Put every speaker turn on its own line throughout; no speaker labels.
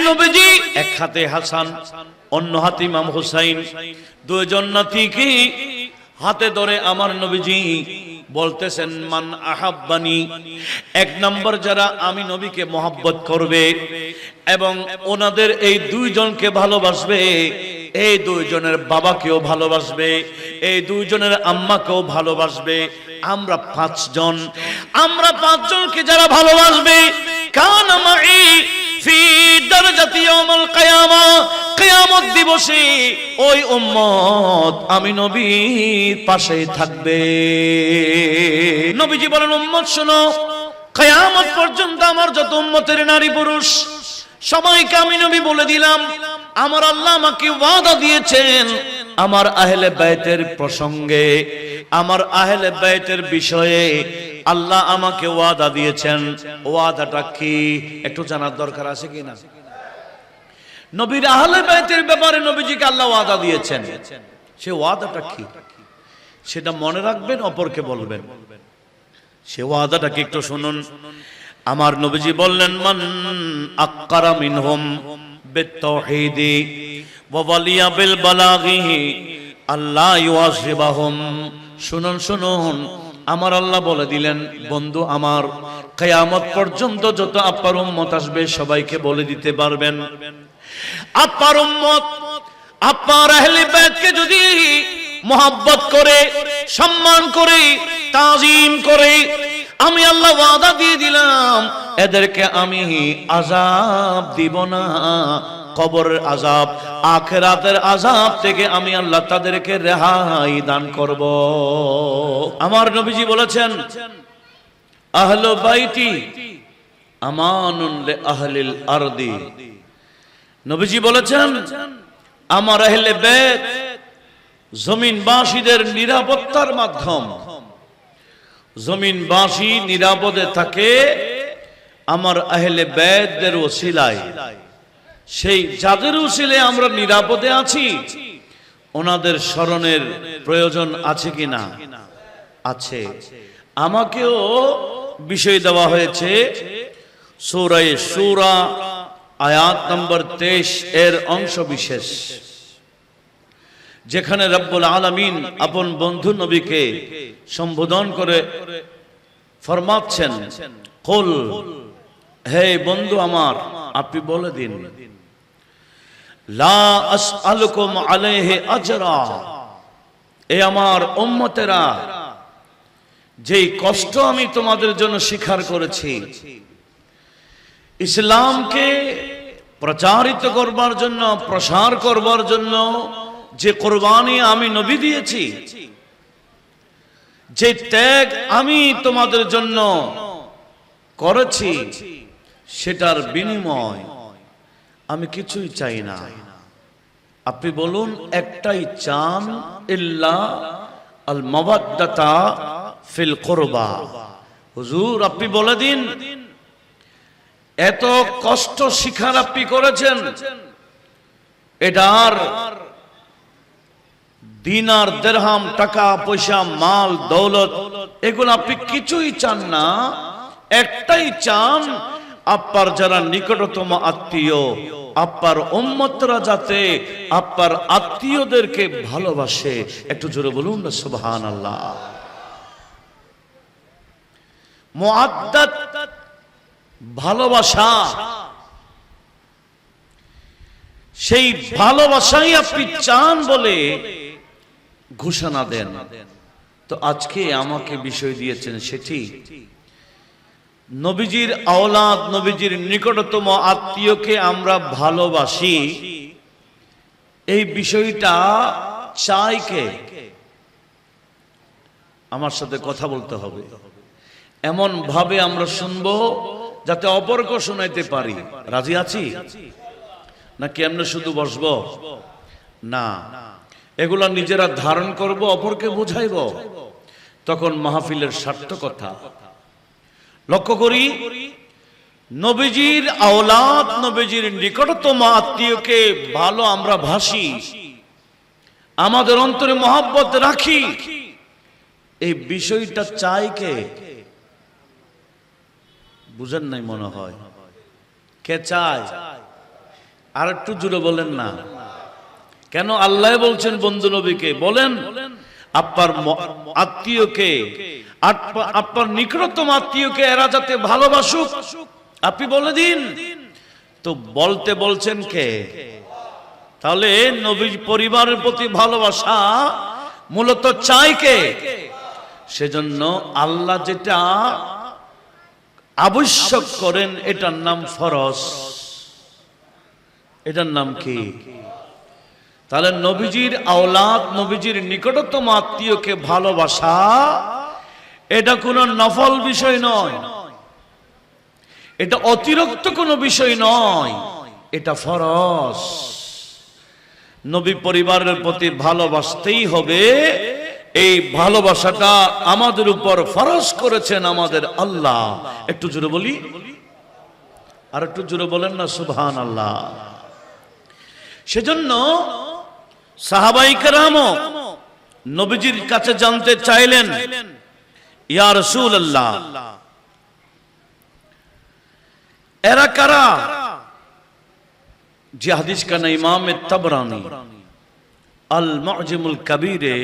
নবীজি এক হাতে হাসান, অন্য হাতে ইমাম হুসাইন, দুইজন নাতিকে হাতে ধরে আমার নবীজি বলতেছেন, মান আহাব্বানি, এক নম্বর যারা আমি নবীকে মহব্বত করবে এবং ওনাদের এই দুইজনকে ভালোবাসবে, এই দুইজনের বাবাকেও ভালোবাসবে, এই দুইজনের আম্মাকেও ভালোবাসবে, আমরা পাঁচজন, আমরা পাঁচজনকে যারা ভালোবাসবে, কানা মাই ফি দারজাতি ইয়াউমুল কিয়ামা, কিয়ামত দিবসে ওই উম্মত আমি নবীর পাশেই থাকবে। নবীজি বলেন, উম্মত শোনো, কিয়ামত পর্যন্ত আমার যত উম্মতের নারী পুরুষ সবাইকে আমি নবী বলে দিলাম, আমার আল্লাহ আমাকে ওয়াদা দিয়েছেন আমার আহলে বাইতের প্রসঙ্গে, আমার আহলে বাইতের বিষয়ে আল্লাহ আমাকে ওয়াদা দিয়েছেন। ওয়াদাটা কি একটু জানার দরকার আছে কিনা? নবীর আহলে বাইতের ব্যাপারে নবীজিকে আল্লাহ ওয়াদা দিয়েছেন, সে ওয়াদাটা কি সেটা মনে রাখবেন, অপরকে বলবেন। সে ওয়াদাটা কি একটু শুনুন। আমার নবীজি বললেন, মান আক্কারা মিনহুম বিত্তাওহীদি ওয়া ওয়ালিয়া বিল বালাগি আল্লাহ ইউআযিবাহুম। শুনুন শুনুন, আমার আল্লাহ বলে দিলেন, বন্ধু আমার, কিয়ামত পর্যন্ত যত আপনার উম্মত আসবে সবাইকে বলে দিতে পারবেন, আপনার উম্মত আপনার আহলে বাইতকে যদি মহব্বত করে, সম্মান করে, তাজিম করে, আমি আল্লাহ ওয়াদা দিয়ে দিলাম এদেরকে আমি আযাব দিব না, কবরের আযাব, আখিরাতের আযাব থেকে আমি আল্লাহ তাদেরকে রেহাই দান করব। আমার নবীজি বলেছেন, আহলু বাইতি আমানুন লি আহলিল আরদি। নবীজি বলেছেন, আমার আহলে বাইত জমিনবাসীদের নিরাপত্তার মাধ্যম। জমিনবাসী নিরাপদে থাকে আমার আহলে বাইতদের ওসিলায়। সেই যাদের ওসিলায় আমরা নিরাপদে আছি, ওনাদের স্মরণের প্রয়োজন আছে কিনা? আছে। আমাকেও বিষয় দেওয়া হয়েছে সূরা শূরা আয়াত নম্বর 23 এর অংশ বিশেষ, যেখানে রব্বুল আলামিন আপন বন্ধু নবীকে সম্বোধন করে ফরমাচ্ছেন, কুল, হে বন্ধু আমার, আপনি বলে দিন, লা আসআলুকুম আলাইহি আজরা, এ আমার উম্মতেরা, যেই কষ্ট আমি তোমাদের জন্য স্বীকার করেছি, ইসলামকে প্রচারিত করবার জন্য, প্রসার করবার জন্য যে কোরবানি আমি নবী দিয়েছি, যে ত্যাগ আমি তোমাদের জন্য করেছি, সেটার বিনিময় আমি কিছুই চাই না। আপনি বলুন, একটাই চান, ইল্লা আল মাওয়াদ্দাতা ফিল কুরবা। হুজুর আপনি বলে দিন, এত কষ্ট স্বীকার আপনি করেছেন, এটার দিনার, দিরহাম, টাকা পয়সা, মাল দৌলত, এগুলো আপনি কিছুই চান না, একটাই চান, আপনার যারা নিকটতম আত্মীয়, আপনার উম্মতরা যাতে আপনার আত্মীয়দেরকে ভালোবাসে। একটু জোরে বলুন না সুবহানাল্লাহ। মুআদ্দাত ভালোবাসা, সেই ভালোবাসাই আপনি চান বলে ঘোষণা দেন। তো আজকে আমাকে বিষয় দিয়েছেন সেটি, নবীজির আওলাদ, নবীজির নিকটতম আত্মীয়কে আমরা ভালোবাসি, এই বিষয়টা চাই কে? আমার সাথে কথা বলতে হবে, এমন ভাবে আমরা শুনবো যাতে অপরকে শোনাইতে পারি। রাজি আছি নাকি আমরা শুধু বসবো? না, এগুলা নিজেরা ধারণ করব, অপরকে বুঝাইব, তখন মাহফিলের সার্থকতা। লক্ষ্য করি, নবীজির আওলাদ, নবীজির নিকটতম আত্মীয়কে ভালো আমরা ভাসি, আমাদের অন্তরে মহব্বত রাখি, এই বিষয়টা চাই কে? বুঝেন নাই মনে হয়। কে চায়? আর একটু জুড়ে বলেন না কেন? আল্লাহ বলছেন বন্ধু নবীকে, বলেন আপনার আত্মীয়কে, আপনার নিকটতম আত্মীয়কে এরা যাতে ভালোবাসুক আপনি বলে দিন। তো বলতে বলছেন কে? তাহলে নবী পরিবারের প্রতি ভালোবাসা মূলত চাই কে? সেজন্য আল্লাহ যেটা আবশ্যক করেন এটার নাম ফরজ। এটার নাম কি? তাহলে নবীজির আওলাদ, নবীজির নিকটতম আত্মীয়কে ভালোবাসা এটা কোনো নফল বিষয় নয়, এটা অতিরিক্ত কোনো বিষয় নয়, এটা ফরজ। নবী পরিবারের প্রতি ভালোবাসতেই হবে। এই ভালোবাসাটা আমাদের উপর ফরজ করেছেন আমাদের আল্লাহ। একটু জোরে বলি, আর একটু জোরে বলেন না সুবহানাল্লাহ। সেজন্য সাহাবায়ে কেরাম নবীজির কাছে জানতে চাইলেন, ইয়া রাসূলুল্লাহ এরা কারা? যে হাদিস কানা ইমাম তাবরানী আল মুআজামুল কাবীরে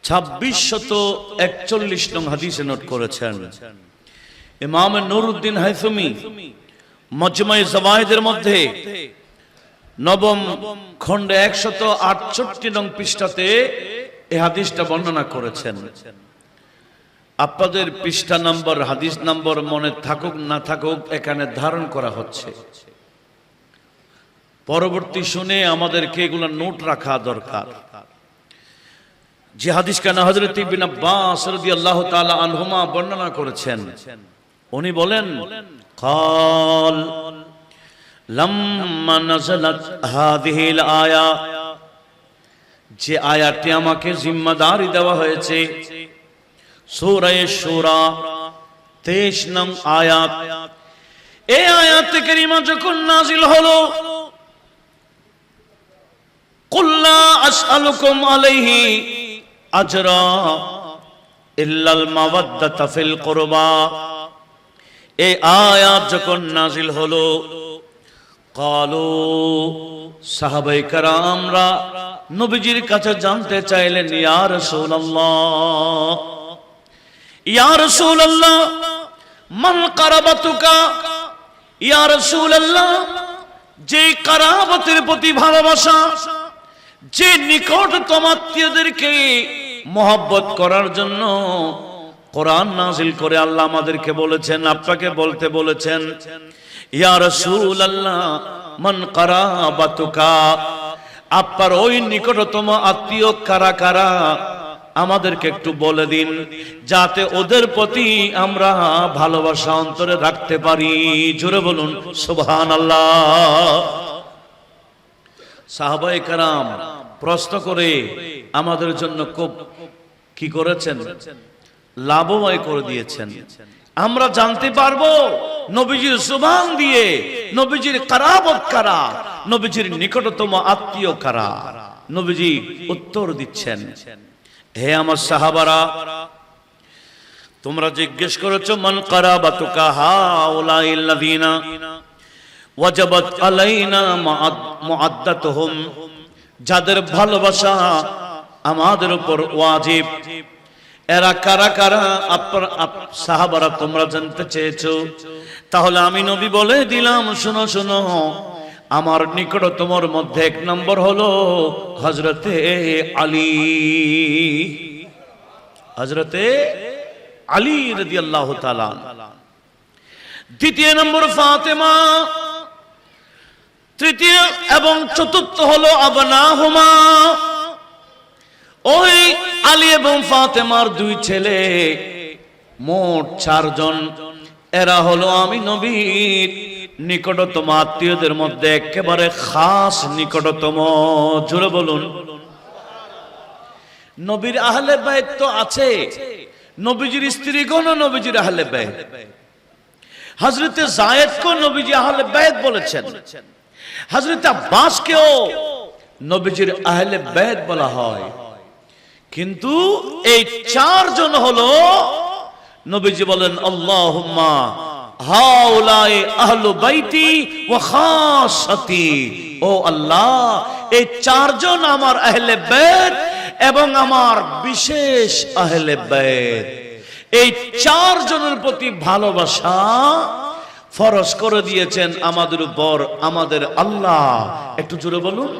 2641 নং হাদিসে নোট করেছেন। ইমাম নুরউদ্দিন হাইসমি মাজমুয়ে যাওয়ায়েদের মধ্যে নবম খণ্ডে 168 নং পৃষ্ঠাতে এই হাদিসটা বর্ণনা করেছেন। আপনাদের পৃষ্ঠা নম্বর, হাদিস নম্বর মনে থাকুক না থাকুক এখানে ধারণ করা হচ্ছে। পরবর্তী শুনে আমাদেরকে এগুলো নোট রাখা দরকার। যে হাদিস কানা হযরত ইবনে আব্বাস রাদিয়াল্লাহু তাআলা আনহুমা বর্ণনা করেছেন, উনি বলেন قال لما نزلت هذه الآية, যে আয়াতটি আমাকে জিম্মাদারি দেওয়া হয়েছে, সূরা শুরা 23 নং আয়াত। এই আয়াত কারীমা যখন নাযিল হলো, কুল লা আসআলুকুম আলাইহি আজরা ইল্লাল মাওয়াদ্দাতা ফিল কুরবা। এই আয়াত যখন নাযিল হলো, ক্বালু সাহাবায়ে কেরামরা নবীজির কাছে জানতে চাইলেন, ইয়া রাসূলুল্লাহ, ইয়া রাসূলুল্লাহ মান কারাবাতুকা, ইয়া রাসূলুল্লাহ যে কারাবাতের প্রতি ভালোবাসা, যে নিকটতম আত্মীয়দেরকে মহব্বত করার জন্য কোরআন নাযিল করে আল্লাহ আমাদেরকে বলেছেন, আপনাকে বলতে বলেছেন, ইয়া রাসূলুল্লাহ মান কারাবাতুকা, আপনার ওই নিকটতম আত্মীয় কারা কারা আমাদেরকে একটু বলে দিন, যাতে ওদের প্রতি আমরা ভালোবাসা অন্তরে রাখতে পারি। জোরে বলুন সুবহানাল্লাহ। সাহাবায়ে কেরাম প্রশ্ন করে আমাদের জন্য খুব কি করেছেন? লাভময় করে দিয়েছেন। আমরা জানতে পারবো নবীজির জবান দিয়ে নবীজির কারাবত কারা, নবীজির নিকটতম আত্মীয় কারা। নবীজি উত্তর দিচ্ছেন, হে আমার সাহাবারা, তোমরা জিজ্ঞেস করেছো মান কারাবাতুকা হাউলাইল্লাযিনা ওয়াজাবাত আলাইনা মুআদ্দাতুহুম, যাদের ভালোবাসা আমাদের উপর ওয়াজিব, এরা কারা কারা? সাহাবারা তোমরা জানতে চেয়েছো, তাহলে আমি নবী বলে দিলাম, শুনো শুনো। আমার নিকটতমর মধ্যে 1 নম্বর হলো হযরতে আলী, হযরতে আলী রাদিয়াল্লাহু তাআলা। 2 নম্বর ফাতেমা, 3 এবং 4 হলো আবনাহুমা, ওই আলী এবং ফাতেমার 2 ছেলে, মোট 4 জন। এরা হলো আমি নবীর নিকটতম আত্মীয়দের মধ্যে একেবারে খাস নিকটতম। জোরে বলুন। নবীর আহলে বাইত তো আছে, নবীজির স্ত্রীগণ নবীজির আহলে বাইত। হযরতে যায়েদকে নবীজি আহলে বাইত বলেছেন, হযরতে আব্বাসকেও নবীজির আহলে বাইত বলা হয়। কিন্তু এই 4 জন হলো নবীজি বলেন, আল্লাহুম্মা হাউলাই আহলু বাইতি ওয়া খাসাতি, ও আল্লাহ এই চারজন আমার আহলে বাইত এবং আমার বিশেষ আহলে বাইত, এই চারজনের প্রতি ভালোবাসা ফরজ করে দিয়েছেন আমাদের উপর আমাদের আল্লাহ। একটু জোরে বলুন।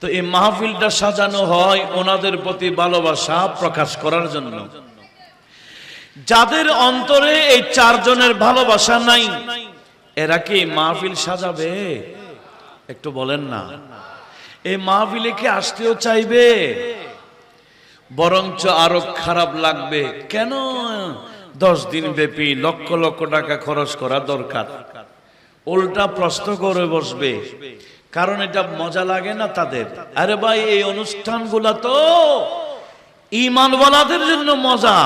তো এই মাহফিলটা সাজানো হয় ওনাদের প্রতি ভালোবাসা প্রকাশ করার জন্য। যাদের অন্তরে এই চারজনের ভালোবাসা নাই, এরা কি মাহফিল সাজাবে? একটু বলেন না। এই মাহফিলে কি আসতেও চাইবে? বরঞ্চ আরো খারাপ লাগবে। কেন 10 দিন ব্যাপী লক্ষ লক্ষ টাকা খরচ করা দরকার? উল্টা প্রশ্ন করে বসবে, কারণ এটা মজা লাগে না তাদের। আরে ভাই, এই অনুষ্ঠানগুলা তো ঈমানওয়ালাদের জন্য মজা,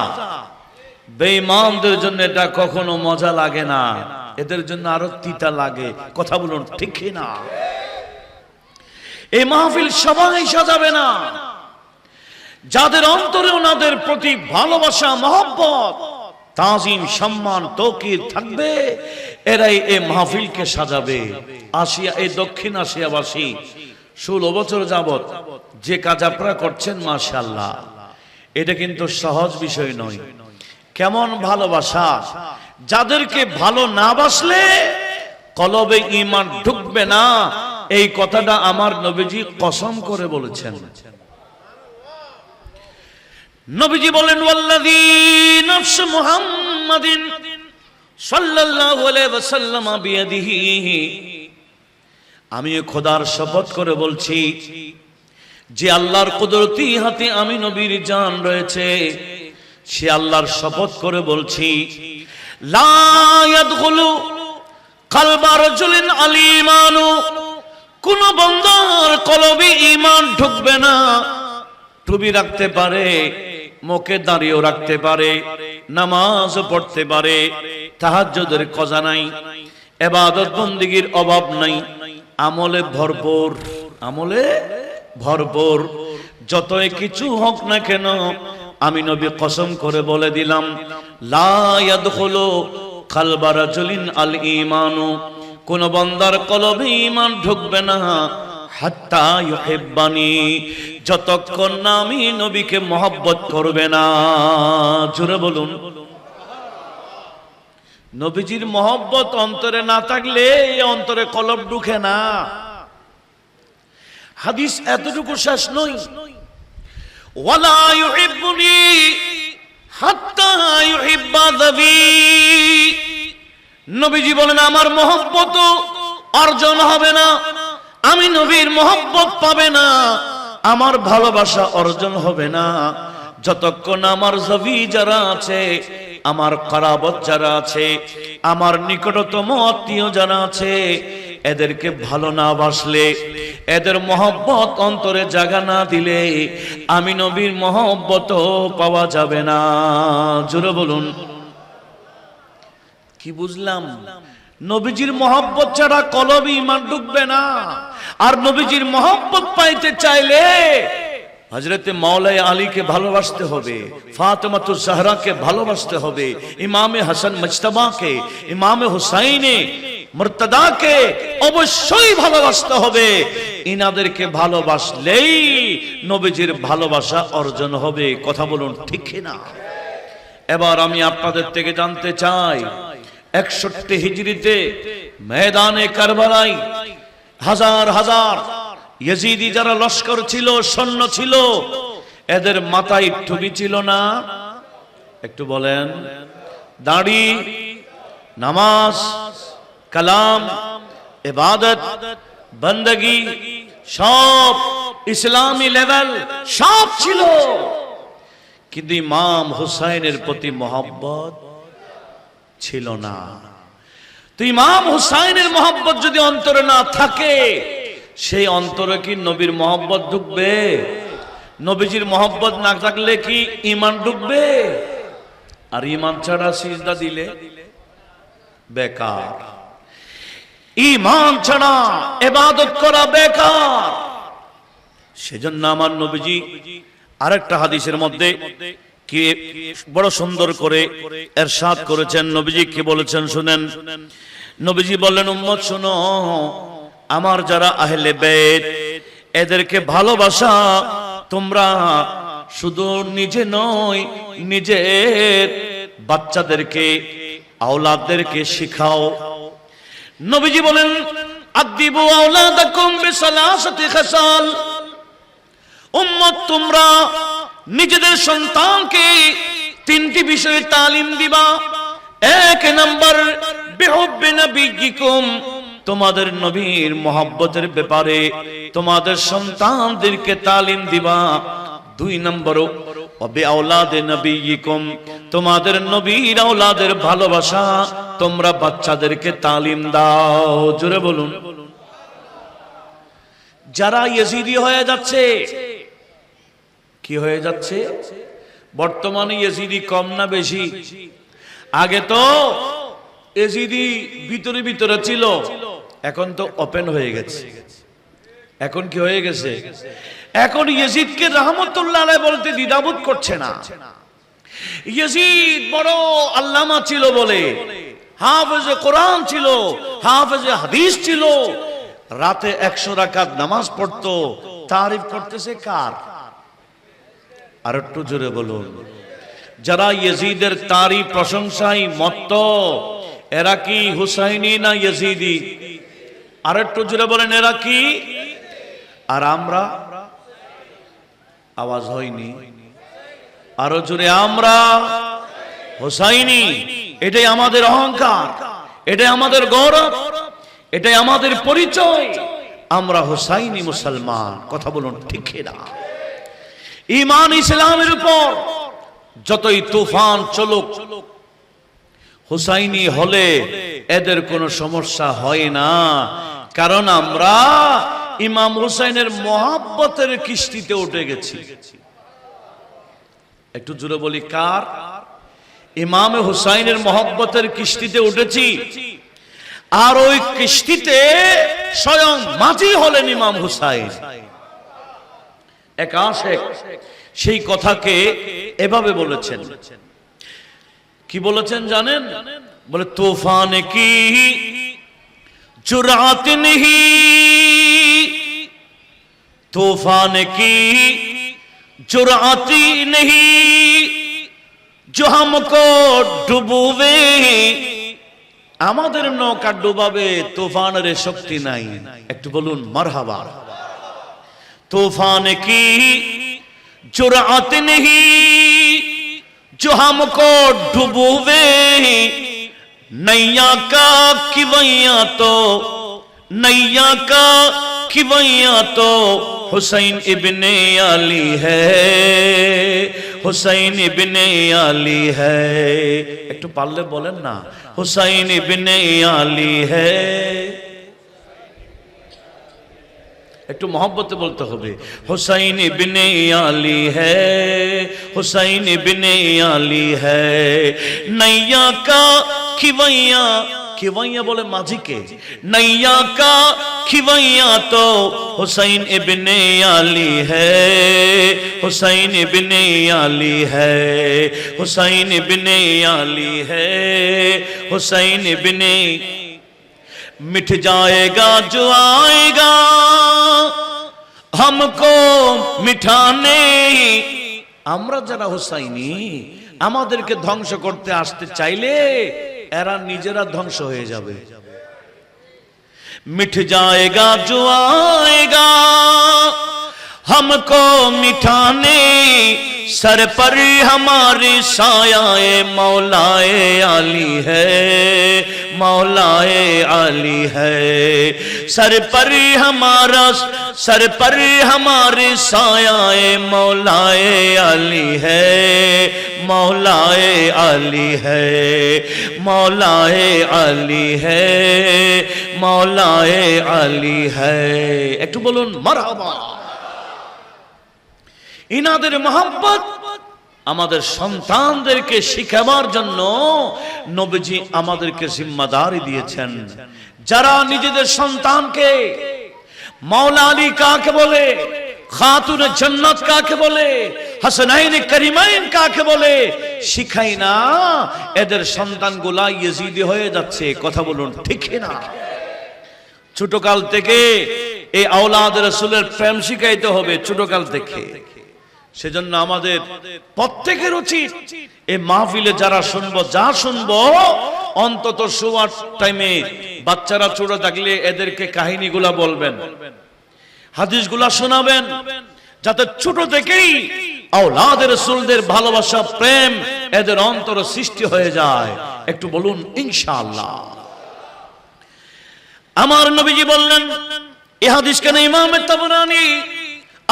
বেঈমানদের জন্য এটা কখনো মজা লাগে না, এদের জন্য আরো তিতা লাগে। কথা বলুন ঠিক কি না? এই মাহফিল সবাই সাজাবে না। যাদের অন্তরে ওনাদের প্রতি ভালোবাসা, মহব্বত, তাজিম, সম্মান, তৌকির থাকবে, এরাই এই মাহফিলকে সাজাবে। এই দক্ষিণ এশিয়াবাসী 16 বছর যাবত যে কাজ আপনারা করছেন, মাশাআল্লাহ, এটা কিন্তু সহজ বিষয় নয়। কেমন ভালোবাসা! যাদেরকে ভালো না বাসলে কলবে ঈমান ঢুকবে না, এই কথাটা আমার নবীজি কসম করে বলেছেন। নবীজি বলেন, ওয়াল্লাযী নাফসু মুহাম্মাদিন সাল্লাল্লাহু আলাইহি ওয়াসাল্লাম বিয়াদিহি, আমি খোদার শপথ করে বলছি, যে আল্লাহর কুদরতি হাতে আমি নবীর জান রয়েছে, সে আল্লাহর শপথ করে বলছি, লা ইয়াদখুলু কলবা রাজুলিন আল ঈমানু, কোন বান্দার কলবে ঈমান ঢুকবে না। টুপি রাখতে পারে, মুখে দাঁড়িয়েও রাখতে পারে, নামাজ পড়তে পারে, তাহাজ্জুদের কজা নাই, ইবাদত বন্দেগীর অভাব নাই, আমলে ভরপুর, আমলে ভরপুর। যতই কিছু হোক না কেন, আমি নবী কসম করে বলে দিলাম, লা ইয়াদখুলু কলবা রাজুলিন আল ঈমানু, কোন বান্দার কলবে ঈমান ঢুকবে না, হাত্তা ইউহিব্বানি, যতক্ষণ না আমি নবীকে মহব্বত করবে না। জোরে বলুন। নবীজির মহব্বত অন্তরে না থাকলে এই অন্তরে কলব ঢুকে না। হাদিস এতটুকু শেষ নয়, ওয়ালা ইউহিব্বুনি হাত্তা ইউহিব্বা যাবি, নবীজি বলেন আমার মহব্বত অর্জন হবে না, আমি নবীর মহব্বত পাবে না, আমার ভালোবাসা অর্জন হবে না, যতক্ষণ আমার জবি যারা আছে, আমার করাবত যারা আছে, আমার নিকটতম আত্মীয় যারা আছে, এদেরকে ভালো না বাসলে, এদের মহব্বত অন্তরে জায়গা না দিলে আমি নবীর মহব্বত পাওয়া যাবে না। জোরে বলুন। কি বুঝলাম? নবীজির মহব্বত ছাড়া কলবে ঈমান ঢুকবে না। আর নবীজির মহব্বত পাইতে চাইলে হযরতে মাওলাই আলীকে ভালোবাসতে হবে, ফাতেমাতুজ জাহরাকে ভালোবাসতে হবে, ইমামে হাসান মুজতবাকে, ইমামে হুসাইনে মুর্তদাকে অবশ্যই ভালোবাসতে হবে। ইনাদেরকে ভালোবাসলেই নবীজির ভালোবাসা অর্জন হবে। কথা বলুন ঠিক কি না? এবার আমি আপনাদের থেকে জানতে চাই, 61 হিজরিতে ময়দানে কারবালায় হাজার হাজার ইয়েজিদি যারা লস্কর ছিল, সৈন্য ছিল, এদের মাথায় টুপি ছিল না? একটু বলেন। দাড়ি, নামাজ, কালাম, ইবাদত, বندگی সব ইসলামী লেভেল সব ছিল, কিন্তু ইমাম হুসাইনের প্রতি মহব্বত ছিল না। তো ইমাম হুসাইনের মহব্বত যদি অন্তরে না থাকে, সেই অন্তরে কি নবীর মহব্বত ঢুকবে? নবীজির মহব্বত না থাকলে কি ঈমান ঢুকবে? আর ঈমান ছাড়া সিজদা দিলে বেকার, ঈমান ছাড়া ইবাদত করা বেকার। সেজন্য আমার নবীজি আরেকটা হাদিসের মধ্যে কি বড় সুন্দর করে ইরশাদ করেছেন, নবীজি কি বলেছেন শুনেন। নবীজি বললেন, উম্মত শুনো, আমার যারা আহলে বাইত এদেরকে ভালোবাসা তোমরা শুধু নিজে নয়, নিজের বাচ্চাদেরকে, আওলাদদেরকে শিখাও। নবীজি বলেন, আদিবু আওলাদাকুম বিসালাসাতি খাসাল। উম্মত তোমরা নিজেদের সন্তানকে তিনটি বিষয়ে তালিম দিবা। এক নাম্বার বিহুব্বি নবিয়্যিকুম, তোমাদের নবীর মহব্বতের ব্যাপারে তোমাদের সন্তানদেরকে তালিম দিবা। দুই নম্বর বিআওলাদে নবিয়্যিকুম, তোমাদের নবীর আওলাদের ভালোবাসা তোমরা বাচ্চাদেরকে তালিম দাও। জোরে বলুন। যারা ইয়েজিদি হয়ে যাচ্ছে, কি হয়ে যাচ্ছে বর্তমানে? ইয়েজিদি কম না বেশি? আগে তো ইয়েজিদি ভিতরে ভিতরে ছিল, এখন তো ওপেন হয়ে গেছে। এখন কি হয়ে গেছে? এখন ইয়েজিদকে রাহমাতুল্লাহ আলাইহি বলতে দ্বিধাবোধ করছে না। ইয়েজিদ বড় আল্লামা ছিল বলে, হাফেজে কোরআন ছিল, হাফেজে হাদিস ছিল, রাতে 100 রাকাত নামাজ পড়তো। তারিফ করতেছে কার? আর একটু জোরে বলুন। যারা ইয়েজিদের তারিফ প্রশংসায় মত্ত, এরা কি হুসাইনি না ইয়েজিদি? আর একটু জোরে বলেন, এরা কি? আর আমরা? আওয়াজ হয়নি, আরো জোরে। আমরা হুসাইনি। এটাই আমাদের অহংকার, এটাই আমাদের গৌরব, এটাই আমাদের পরিচয়। আমরা হুসাইনি মুসলমান। কথা বলুন ঠিক না? ঈমান ইসলামের উপর যতই তুফান চলুক, হুসাইনি হলে এদের কোনো সমস্যা হয় না। কারণ আমরা ইমাম হুসাইনের মহব্বতের কিস্তিতে উঠে গেছি। একটু জোরে বলি, কার? ইমাম হুসাইনের মহব্বতের কিস্তিতে উঠেছি। আর ওই কিস্তিতে স্বয়ং মাঝি হলেন ইমাম হুসাইন। এক আশিক সেই কথাকে এভাবে বলেছেন। কি বলেছেন জানেন? বলে, তুফান কি जुरात नहीं, तूफान की जुराती नहीं, जो हमको डुबोवे। আমাদের নৌকা ডুবাবে তুফানের শক্তি নাই। একটু বলুন মারহাবা। तूफान की जुरात नहीं, जो हमको डुबोवे। नैया का किवैया तो, नैया का किवैया तो हुसैन इब्ने अली है, हुसैन इब्ने अली है। একটু পারলে বলেন না, हुसैन इब्ने अली है। একটু মহব্বতে বলতে হবে, हुसैन इब्ने अली है, हुसैन इब्ने अली है। नैया का खिवैया, खिवैया बोले माझी के, नैया का खिवैया तो हुसैन इब्ने अली है, हुसैन इब्ने अली है, हुसैन इब्ने अली है, हुसैन इब्ने। मिट जाएगा जो आएगा हमको मिठाने। আমরা যারা হুসাইনি, আমাদেরকে ধ্বংস করতে আসতে চাইলে এরা নিজেরা ধ্বংস হয়ে যাবে। मिट जाएगा जो आएगा हमको मिठाने, सर पर हमारी सायाए मौलाए आली है, मौलाए आली है। सर पर हमारा, सर पर हमारे सायाए मौलाए आली है, मौलाए आली है, मौलाए आली है, मौलाए आली है। একটু বলুন মারহাবা। ইনাদের মহব্বত আমাদের সন্তানদেরকে শিখাবার জন্য নবীজি আমাদেরকে জিম্মাদারি দিয়েছেন। যারা নিজেদের সন্তানকে, মাওলা আলী কাকে বলে, খাতুনে জান্নাত কাকে বলে, হাসানাইনে কারিমাইন কাকে বলে শিখাই না, এদের সন্তানগুলা ইয়েজিদি হয়ে যাচ্ছে। কথা বলুন ঠিক না? ছোটকাল থেকে এই আওলাদ রাসূলের প্রেম শিখাইতে হবে, ছোটকাল থেকে। সেজন্য আমাদের প্রত্যেকের উচিত এই মাহফিলে যারা শুনবো, যা শুনবো, অন্তত শোয়ার টাইমে বাচ্চারা ছোট থাকলে এদেরকে কাহিনীগুলা বলবেন, হাদিসগুলা শোনাবেন, যাতে ছোট থেকেই আওলাদ রাসূলদের ভালোবাসা, প্রেম এদের অন্তরে সৃষ্টি হয়ে যায়। একটু বলুন ইনশাআল্লাহ। আমার নবীজি বললেন, এই হাদিস কেন ইমাম তাবরানী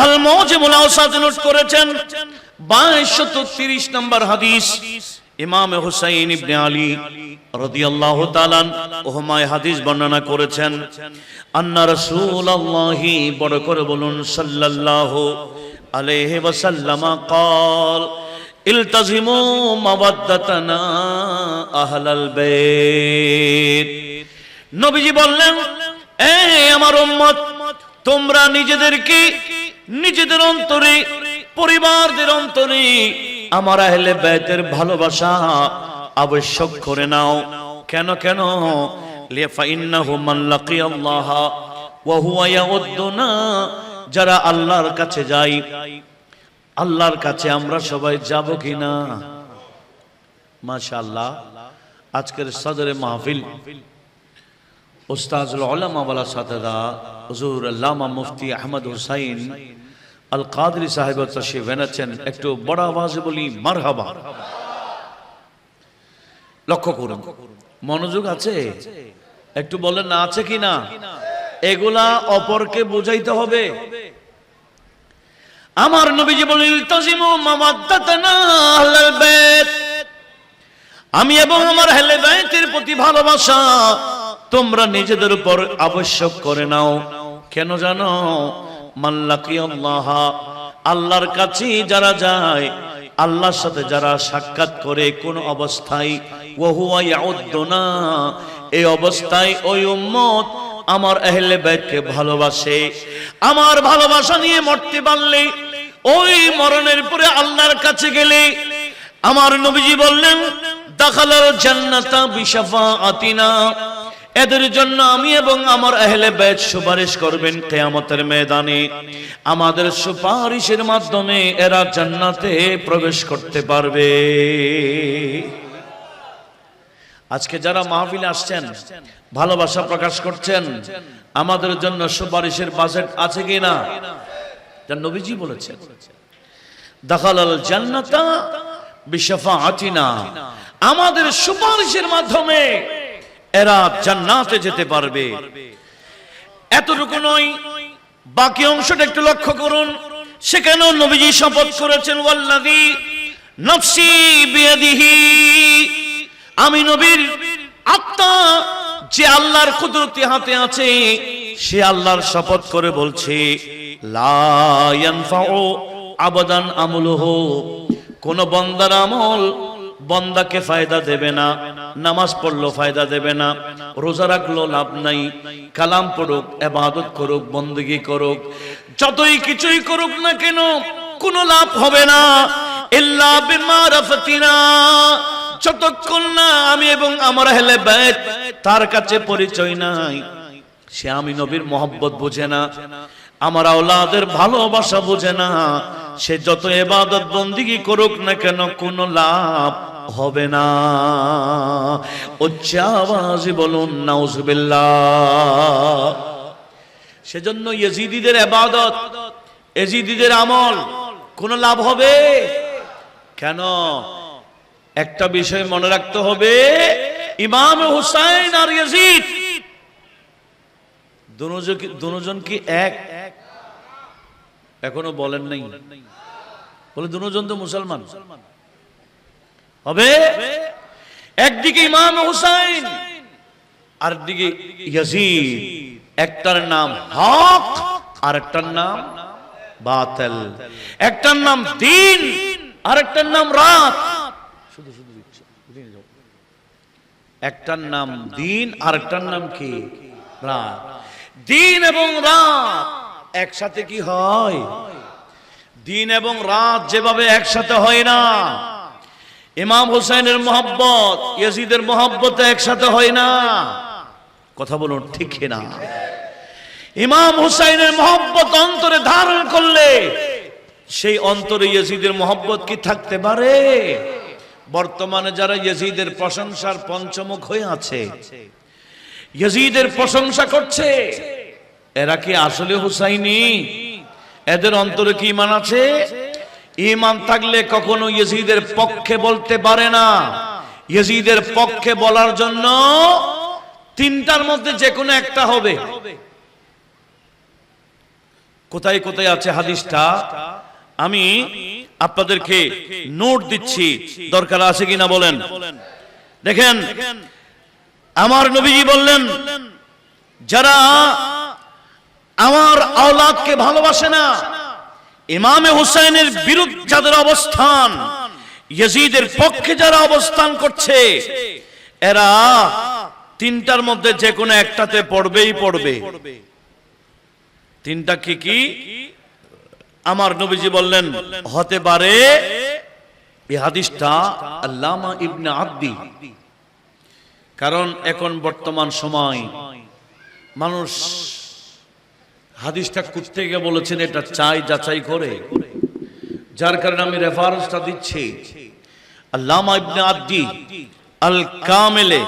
আল মুজিমুল আওসাত নোট করেছেন, 2230 নম্বর হাদিস। ইমাম হুসাইন ইবনে আলী রাদিয়াল্লাহু তাআলা ওহমা হাদিস বর্ণনা করেছেন, আন্না রাসূলুল্লাহি, বড় করে বলুন সাল্লাল্লাহু আলাইহি ওয়াসাল্লাম قال ইলতাজিমু মাওয়াদ্দাতানা আহলাল বাইত। নবীজি বললেন, এই আমার উম্মত, তোমরা নিজেদেরকে নিজেদের অন্তরে, পরিবারদের অন্তরে আমার আহলে বাইতের ভালোবাসা আবশ্যক করে নাও। কেন কেন? লিফা ইন্নাহু মান লাকিয়াল্লাহ ওয়া হুয়া ইয়াউদ্দুনা, যারা আল্লাহর কাছে যায়, আল্লাহর কাছে আমরা সবাই যাব কিনা? মাশাআল্লাহ, আজকের সদরে মাহফিল উস্তাজুল উলামা ওয়ালা সাদাদা হুজুর আল্লামা মুফতি আহমদ হুসাইন আল কাদরি সাহেব তাশরীফ এনেছেন। একটু বড় আওয়াজে বলি মারহাবা। লক্ষ্য করুন, মনোযোগ আছে? একটু বলেন না আছে কি না? এগুলা অপরকে বুঝাইতে হবে। আমার নবীজি বলেন, ইলতাজিমু মাওয়াদ্দাতানা আহলাল বাইত, আমি এবং আমার আহলে বাইতের প্রতি ভালোবাসা তোমরা নিজেদের উপর আবশ্যক করে নাও। কেন জানো? মান লাকিয়াল্লাহ, আল্লাহর কাছে যারা যায়, আল্লাহর সাথে যারা সাক্ষাৎ করে কোন অবস্থায়, ওয়া হুয়া ইয়াউদ্দুনা, এই অবস্থায় ওই উম্মত আমার আহলে বাইতকে ভালোবাসে। আমার ভালোবাসা নিয়ে মরতে পারলে, ওই মরণের পরে আল্লাহর কাছে গেলে, আমার নবীজি বললেন, দাখালাল জান্নাতা বিশাফাআতিনা, এদের জন্য আমি এবং আমার আহলে বাইত সুপারিশ করবেন কিয়ামতের ময়দানে। আমাদের সুপারিশের মাধ্যমে এরা জান্নাতে প্রবেশ করতে পারবে। আজকে যারা মাহফিলে আসছেন, ভালোবাসা প্রকাশ করছেন, আমাদের জন্য সুপারিশের বাজেট আছে কিনা? যা নবীজি বলেছেন, দাখালাল জান্নাতা বিশাফাআতিনা, আমাদের সুপারিশের মাধ্যমে এরা জান্নাতে যেতে পারবে। এতটুকু নয়, বাকি অংশটা একটু লক্ষ্য করুন। সেখানেও নবীজি শপথ করেছেন, ওয়াল্লাযী নাফসি বিয়াদিহি, আমি নবীর আত্মা যে আল্লাহর কুদরতি হাতে আছে, সে আল্লাহর শপথ করে বলছে, লা ইয়ানফাউ আবাদান আমলুহু, কোন বান্দার আমল বান্দাকে ফায়দা দেবে না। নামাজ পড়লো ফায়দা দেবে না, রোজা রাখলো লাভ নাই, কালাম পড়ুক, ইবাদত করুক, বন্দেগী করুক, যতই কিছুই করুক না কেন, কোনো লাভ হবে না। ইল্লা বিমারাফাতিনা, যতক্ষণ না আমি এবং আমার আহলে বাইত তার কাছে পরিচয় নাই, সে আমি নবীর মহব্বত বুঝে না, আমার আওলাদের ভালোবাসা বুঝে না, সে যত ইবাদত বন্দেগী করুক না কেন কোনো লাভ হবে না। উচ্চ আওয়াজে বলুন নাউজুবিল্লাহ। সেজন্য ইয়েজিদিদের ইবাদত, ইয়েজিদিদের আমল কোনো লাভ হবে কেন? একটা বিষয় মনে রাখতে হবে, ইমাম হুসাইন আর ইয়াজিদ দুজন কি এক? এখনো বলেন নাই, বলে দুজন তো মুসলমান হবে। একদিকে ইমাম হুসাইন, আর দিকে ইয়াজিদ। একটার নাম হক আর একটার নাম বাতিল, একটার নাম দিন আর একটার নাম রাত। শুধু শুধু দিচ্ছে, একটার নাম দিন আর একটার নাম কি? রাত। দিন এবং রাত একসাথে কি হয়? দিন এবং রাত যেভাবে একসাথে হয় না, ইমাম হুসাইনের মোহাব্বত ইয়াজিদের মোহাব্বতে একসাথে হয় না। কথা বলুন ঠিক না? ইমাম হুসাইনের মোহাব্বত অন্তরে ধারণ করলে সেই অন্তরে ইয়াজিদের মোহাব্বত কি থাকতে পারে? বর্তমানে যারা ইয়াজিদের প্রশংসার পঞ্চমুখ হয়ে আছে, ইয়াজিদের প্রশংসা করছে, এরা কি আসলে হুসাইনি? এদের অন্তরে কি ঈমান আছে? ঈমান থাকলে কখনো ইয়াজিদের পক্ষে বলতে পারে না। ইয়াজিদের পক্ষে বলার জন্য তিনটার মধ্যে যে কোনো একটা হবে। কোথায় কোথায় আছে হাদিসটা আমি আপনাদেরকে নোট দিচ্ছি, দরকার আছে কিনা বলেন। দেখেন, আমার নবীজি বললেন, যারা আমার আওলাদকে ভালোবাসে না, ইমামে হুসাইনের বিরুদ্ধে যাদের অবস্থান, ইয়াজিদের পক্ষে যারা অবস্থান করছে, এরা তিনটার মধ্যে যে কোনো একটাতে পড়বেই পড়বে। তিনটা কি কি? আমার নবীজি বললেন হতে পারে, এই হাদিসটা আল্লামা ইবনে আব্দি, কারণ এখন বর্তমান সময় মানুষ হাদিসটা করতে গিয়ে বলেছেন এটা চাই যাচাই করে, যার কারণে আমি রেফারেন্সটা দিচ্ছি। আল্লামা ইবনে আব্দি আল কামেলে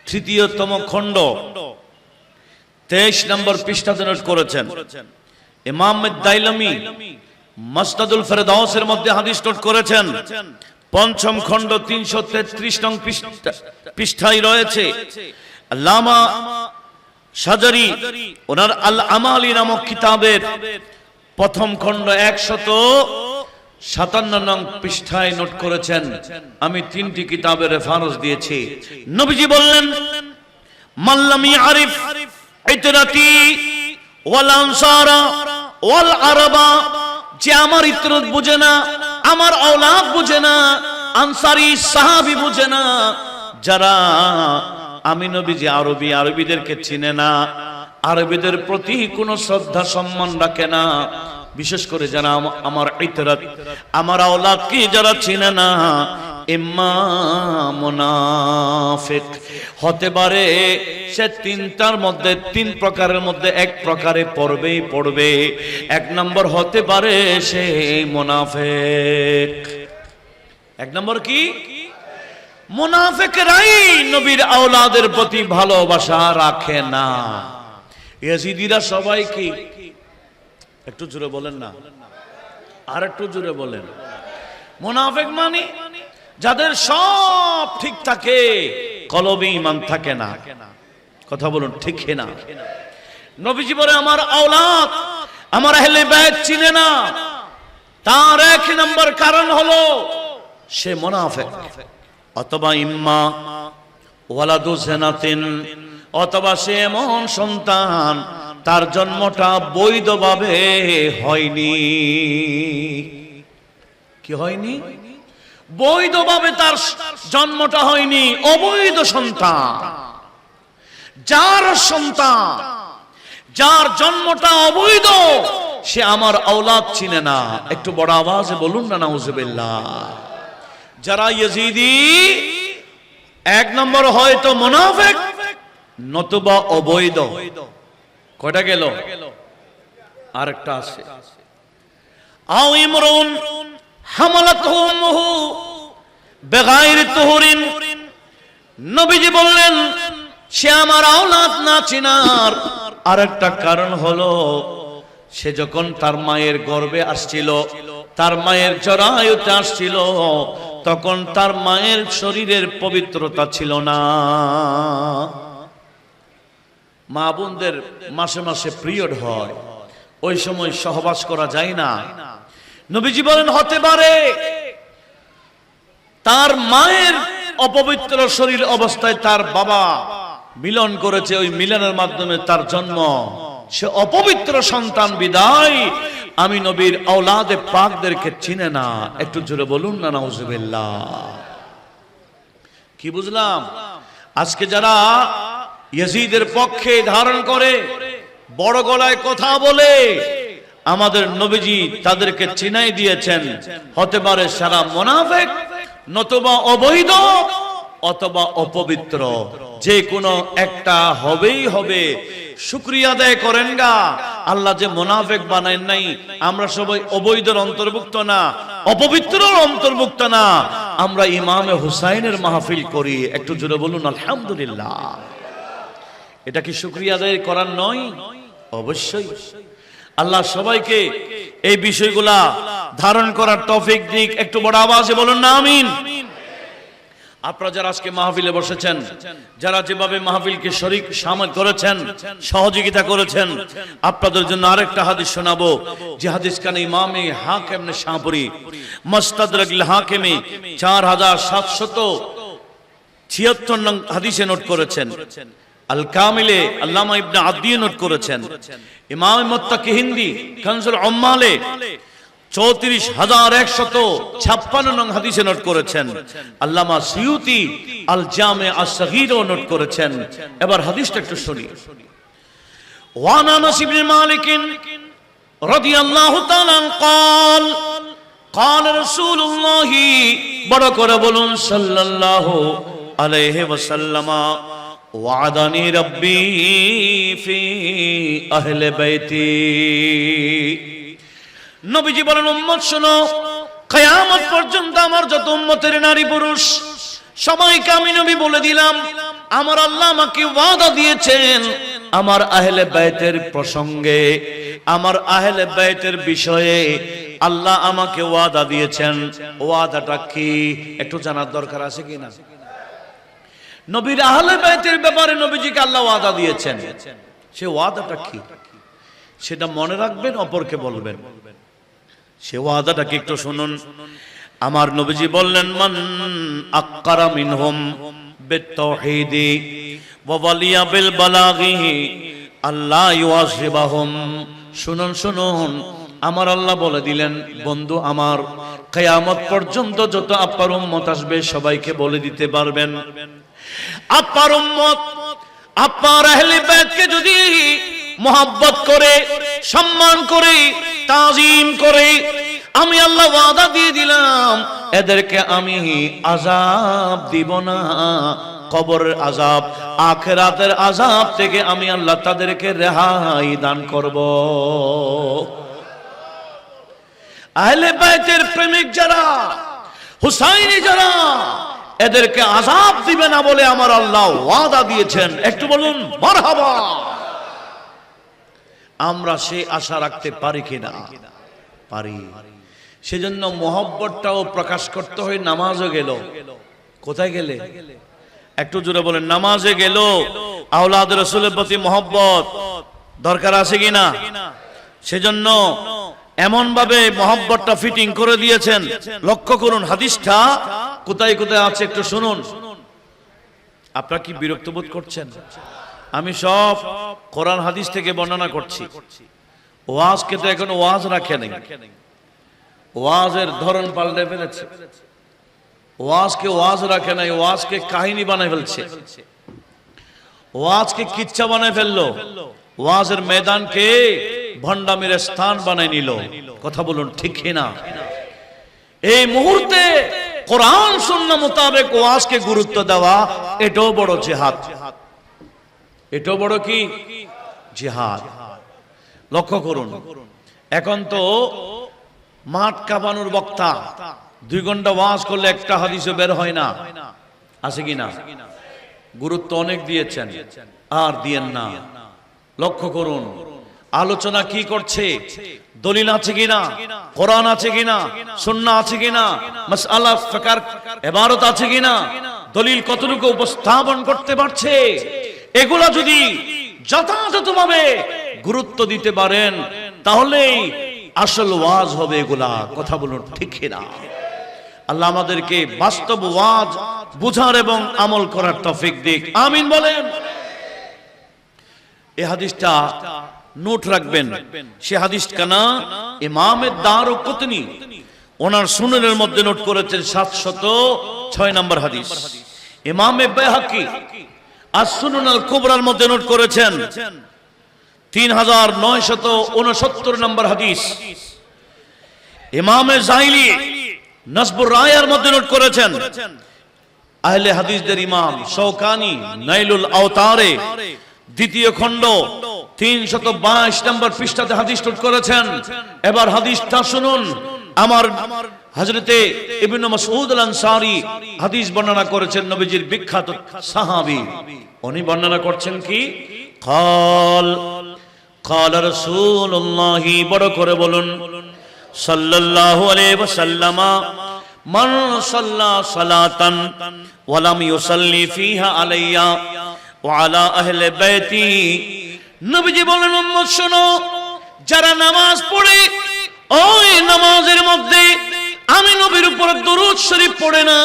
৩য়তম খণ্ড ২৩ নম্বর পৃষ্ঠাতে নোট করেছেন। ইমাম দাইলামি মাসনাদুল ফেরদাউসের মধ্যে হাদিস নোট করেছেন, ৫ম খণ্ড ৩৩৩ নং পৃষ্ঠায় রয়েছে। আল্লামা শাজারি ওনার আল আমালি নামক কিতাবের ১ম খণ্ড ১৫৭ নং পৃষ্ঠায় নোট করেছেন। আমি ৩টি কিতাবের রেফারেন্স দিয়েছি। নবীজি বললেন, মাল্লামি আরিফ ইতরাতি ওয়াল আনসারা ওয়াল আরাবা, যে আমার ইতরত বুঝে না, আমার আওলাদ বুঝে না, আনসারি সাহাবী বুঝে না, যারা আমি নবীজি আরবিদেরকে চিনে না, আরবিদের প্রতি কোনো শ্রদ্ধা সম্মান রাখে না, বিশেষ করে যারা আমার ইতরত আমার আওলাদকে যারা চিনে না, ইম্মা মুনাফিক হতে পারে, সে তিনটার মধ্যে, তিন প্রকারের মধ্যে এক প্রকারে পড়বেই পড়বে। ১ নম্বর হতে পারে সে মুনাফিক। ১ নম্বর কি? মুনাফিকরাই নবীর আওলাদের প্রতি ভালোবাসা রাখে না। ইয়াজিদিরা সবাই কি? একটু জোরে বলেন না, আর একটু জোরে বলেন। মুনাফিক মানে যাদের সব ঠিক থাকে, কলবে ঈমান থাকে না। কথা বলুন ঠিক না? নবীজি বলে আমার আওলাদ আমার আহলে বাইত চিনে না, তার ১ নম্বর কারণ হলো সে মুনাফিক। অথবা ইম্মা ওয়ালাদু জিনাতিন, অথবা সে এমন সন্তান তার জন্মটা বৈধভাবে হয়নি। কি হয়নি? বৈধভাবে তার জন্মটা হয়নি, অবৈধ সন্তান। যার সন্তান, যার জন্মটা অবৈধ, সে আমার আওলাদ চিনে না। একটু বড় আওয়াজে বলুন না নাউজুবিল্লাহ। যারা ইয়াজিদি ১ নম্বর হয়তো মুনাফিক, নতুবা অবৈধ। কয়টা গেল? আরেকটা আছে, আও ইমরুন হামালাতহু উম্মুহু বিগাইরি তুহুরিন। নবীজি বললেন সে আমার আওলাদ না চিনার আরেকটা কারণ হলো, সে যখন তার মায়ের গর্ভে আসছিল, তার মায়ের জরায়ুতে আসছিল, তখন তার মায়ের শরীরের পবিত্রতা ছিল না। মা বোনদের মাসে মাসে পিরিয়ড হয়, ওই সময় সহবাস করা যায় না। নবীজি বলেন হতে পারে তার মায়ের অপবিত্র শরীর অবস্থায় তার বাবা মিলন করেছে, ওই মিলনের মাধ্যমে তার জন্ম। সে অপবিত্র সন্তান বিদায় আমি নবীর আওলাদে পাকদেরকে চিনে না। একটু জোরে বলুন না নাউজুবিল্লাহ। কি বুঝলাম? আজকে যারা ইয়াজিদের পক্ষে ধারণ করে, বড় গলায় কথা বলে, আমাদের নবীজি তাদেরকে চিনাই দিয়েছেন, হতে পারে সারা মুনাফিক, নতুবা অবৈধ অথবা অপবিত্র, যে কোনো একটা হবেই হবে। শুকরিয়া আদায় করেন গা, আল্লাহ যে মুনাফিক বানায় নাই। আমরা সবাই অবৈধর অন্তর্ভুক্ত না, অপবিত্রর অন্তর্ভুক্ত না, আমরা ইমামে হুসাইনের মাহফিল করি। একটু জোরে বলুন আলহামদুলিল্লাহ। এটা কি শুকরিয়া আদায় করার নয়? অবশ্যই। আল্লাহ সবাইকে এই বিষয়গুলা ধারণ করার তৌফিক দিক। একটু বড় আওয়াজে বলুন না আমিন। আপনারা যারা আজকে মাহফিলে বসেছেন, যারা যেভাবে মাহফিলকে শরীক শামিল করেছেন, সহযোগিতা করেছেন, আপনাদের জন্য আরেকটা হাদিস শোনাবো, যে হাদিস কানে ইমামে হাকিম নে শাহপুরি মুস্তাদরাকুল হাকিমে 4776 নং হাদিসে নোট করেছেন। আল কামিলে আল্লামা ইবনে আদি নোট করেছেন। ইমাম মুত্তাকি হিন্দি কানজুল উম্মালে 34156 নং হাদিসে নোট করেছেন। আল্লামা সিয়ুতি আল জামে আস-সগীরও নোট করেছেন। এবার হাদিসটা একটু শুনি। ওয়ান আনাস ইবনে মালিক রাদিয়াল্লাহু তাআলা قال قال رسول الله বড় করে বলুন সাল্লাল্লাহু আলাইহি ওয়াসাল্লাম ওয়াদানি রাব্বি ফি আহলে বাইতি। নবীজি বলেন, উম্মত শোনো, কিয়ামত পর্যন্ত আমার যত উম্মতের নারী পুরুষ সবাইকে আমি নবী বলে দিলাম, আমার আল্লাহ আমাকে ওয়াদা দিয়েছেন আমার আহলে বাইতের প্রসঙ্গে, আমার আহলে বাইতের বিষয়ে আল্লাহ আমাকে ওয়াদা দিয়েছেন। ওয়াদাটা কি একটু জানার দরকার আছে কিনা? নবীর আহলে বাইতের ব্যাপারে নবীজিকে আল্লাহ ওয়াদা দিয়েছেন, সে ওয়াদাটা কি সেটা মনে রাখবেন, অপরকে বলবেন। সে ওয়াদাটা কি একটু শুনুন। আমার নবীজি বললেন, মান আক্কারা মিনহুম বিত্তাওহীদি ওয়া ওয়ালিয়া বিল বালাগি আল্লাহ ইউআযিবাহুম। শুনুন শুনুন, আমার আল্লাহ বলে দিলেন, বন্ধু আমার, কিয়ামত পর্যন্ত যত আপনার উম্মত আসবে সবাইকে বলে দিতে পারবেন, আপনার উম্মত আপনার আহলে বাইতকে যদি মোহাব্বত করে, সম্মান করে, তাজিম করে, আমি আল্লাহ ওয়াদা দিয়ে দিলাম এদেরকে আমি আযাব দিব না। কবরের আযাব, আখিরাতের আযাব থেকে আমি আল্লাহ তাদেরকে রেহাই দান করব। আহলে বাইতের প্রেমিক যারা, হুসাইনি যারা, এদেরকে আযাব দিবে না বলে আমার আল্লাহ ওয়াদা দিয়েছেন। একটু বলুন মারহাবা। আমরা সে আশা রাখতে পারি কিনা? পারি। সেজন্য মহব্বতটাও প্রকাশ করতে হয়। নামাজও গেল, কোথায় গেলে একটু জোরে বলেন, নামাজে গেল আওলাদ রাসূলের প্রতি মহব্বত দরকার আছে কিনা? সেজন্য এমন ভাবে মহব্বতটা ফিটিং করে দিয়েছেন। লক্ষ্য করুন হাদিসটা কোথায় কোথায় আছে একটু শুনুন। আপনারা কি বিরক্ত বোধ করছেন? আমি সব কোরআন হাদিস থেকে বর্ণনা করছি। ওয়াজকে তো এখন ওয়াজ রাখে নাই, ওয়াজের ধরন পাল্টে ফেলেছে। ওয়াজকে ওয়াজ রাখে নাই, ওয়াজকে কাহিনী বানায় ফেলছে, ওয়াজকে কিচ্ছা বানায় ফেললো, ওয়াজের ময়দানকে ভণ্ডামির স্থান বানায় নিল। কথা বলুন ঠিক কিনা? এই মুহূর্তে কোরআন সুন্নাহ মোতাবেক ওয়াজকে গুরুত্ব দেওয়া, এটাও বড় জিহাদ, এটাও বড় কি জিহাদ। লক্ষ্য করুন, এখন তো মাঠ কাঁপানোর বক্তা 2 ঘন্টা ওয়াজ করলে একটা হাদিসও বের হয় না, আছে কিনা? গুরুত্ব অনেক দিয়েছেন, আর দিয়েন না। লক্ষ্য করুন আলোচনা কি করছে, দলিল আছে কিনা, কোরআন আছে কিনা, সুন্নাহ আছে কিনা, মাসআলা ফিকর ইবারত আছে কিনা, দলিল কতটুকু উপস্থাপন করতে পারছে, এগুলা যদি যথাযথভাবে গুরুত্ব দিতে পারেন তাহলেই আসল ওয়াজ হবে এগুলা। কথা বলুন ঠিক কিনা? আল্লাহ আমাদেরকে বাস্তব ওয়াজ বুঝার এবং আমল করার তৌফিক দিক, আমিন বলেন। এই হাদিসটা নোট রাখবেন। সে হাদিসটা না ইমামে দারুকুতনি ওনার সুনানের মধ্যে নোট করেছেন 706 নম্বর হাদিস। ইমামে বাইহাকি আস-সুনান আল কুবরার মধ্যে নোট করেছেন 3969 নম্বর হাদিস। ইমামে জাইলি নাসবুর রায়ার মধ্যে নোট করেছেন। আহলে হাদিসদের ইমাম শৌকানি নাইলুল আওতারে দ্বিতীয় খণ্ড 322 নম্বর পৃষ্ঠাতে হাদিস নোট করেছেন। এবার হাদিসটা শুনুন। আমার হযরতে ইবনে মাসউদ আল আনসারী হাদিস বর্ণনা করেছেন, নবীজির বিখ্যাত সাহাবী। উনি বর্ণনা করছেন কি, قال رسول الله, বড় করে বলুন, সাল্লাল্লাহু আলাইহি ওয়াসাল্লাম, মান সাল্লা সালাতান ওয়া লাম ইউসাল্লি ফিহা আলাইয়া ওয়া আলা আহলি বাইতি। নবীজি বলেন, উম্মত শোনো, যারা নামাজ পড়ে ওই নামাজের মধ্যে আমি নবীর উপর দরুদ শরীফ পড়ে না,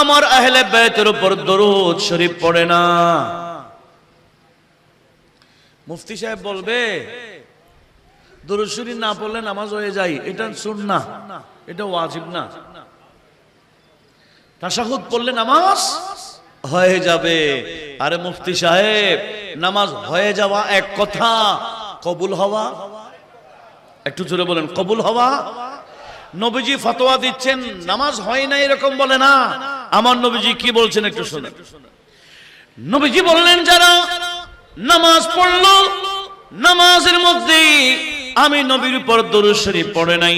আমার আহলে বাইতের উপর দরুদ শরীফ পড়ে না। মুফতি সাহেব বলবে দরুদ শরীফ না পড়লে নামাজ হয়ে যায়, এটা সুন্নাহ, এটা ওয়াজিব না। তাশাহুদ পড়লে নামাজ হয়ে যাবে। আরে মুফতি সাহেব, নামাজ হয়ে যাওয়া এক কথা, কবুল হওয়া, একটু জোরে বলেন, কবুল হওয়া। নবীজি ফতোয়া দিচ্ছেন নামাজ হয় না এরকম বলে না। আমার নবীজি কি বলছেন একটু শুনুন। নবীজি বললেন, যারা নামাজ পড়লো, নামাজের মধ্যে আমি নবীর উপর দরুদ শরীফ পড়ে নাই,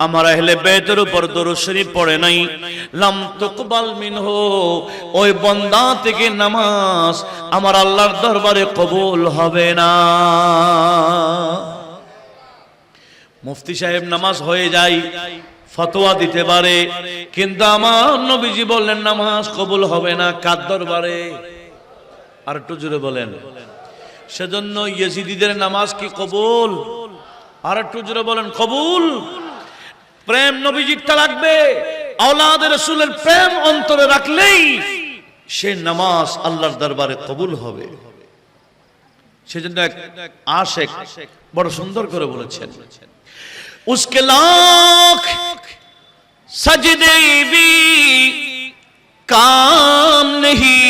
আমার আহলে বাইতের উপর দরুদ শরীফ পড়ে নাই, লাম তুকবাল মিনহু, ওই বান্দা থেকে নামাজ আমার আল্লাহর দরবারে কবুল হবে না। মুফতি সাহেব নামাজ হয়ে যায়, ফতোয়া দিতে পারে, কিন্তু আমার নবীজি বললেন নামাজ কবুল হবে না। কার দরবারে? আর একটু জোরে বলেন। সেজন্য ইয়েজিদিদের নামাজ কি কবুল? আর একটু জোরে বলেন, কবুল। প্রেম নবীজিরটা লাগবে, আওলাদ রাসূলের প্রেম অন্তরে রাখলেই সে নামাজ আল্লাহর দরবারে কবুল হবে। সেজন্য এক আশিক বড় সুন্দর করে বলেছেন, उसके लाख सजदे भी काम नहीं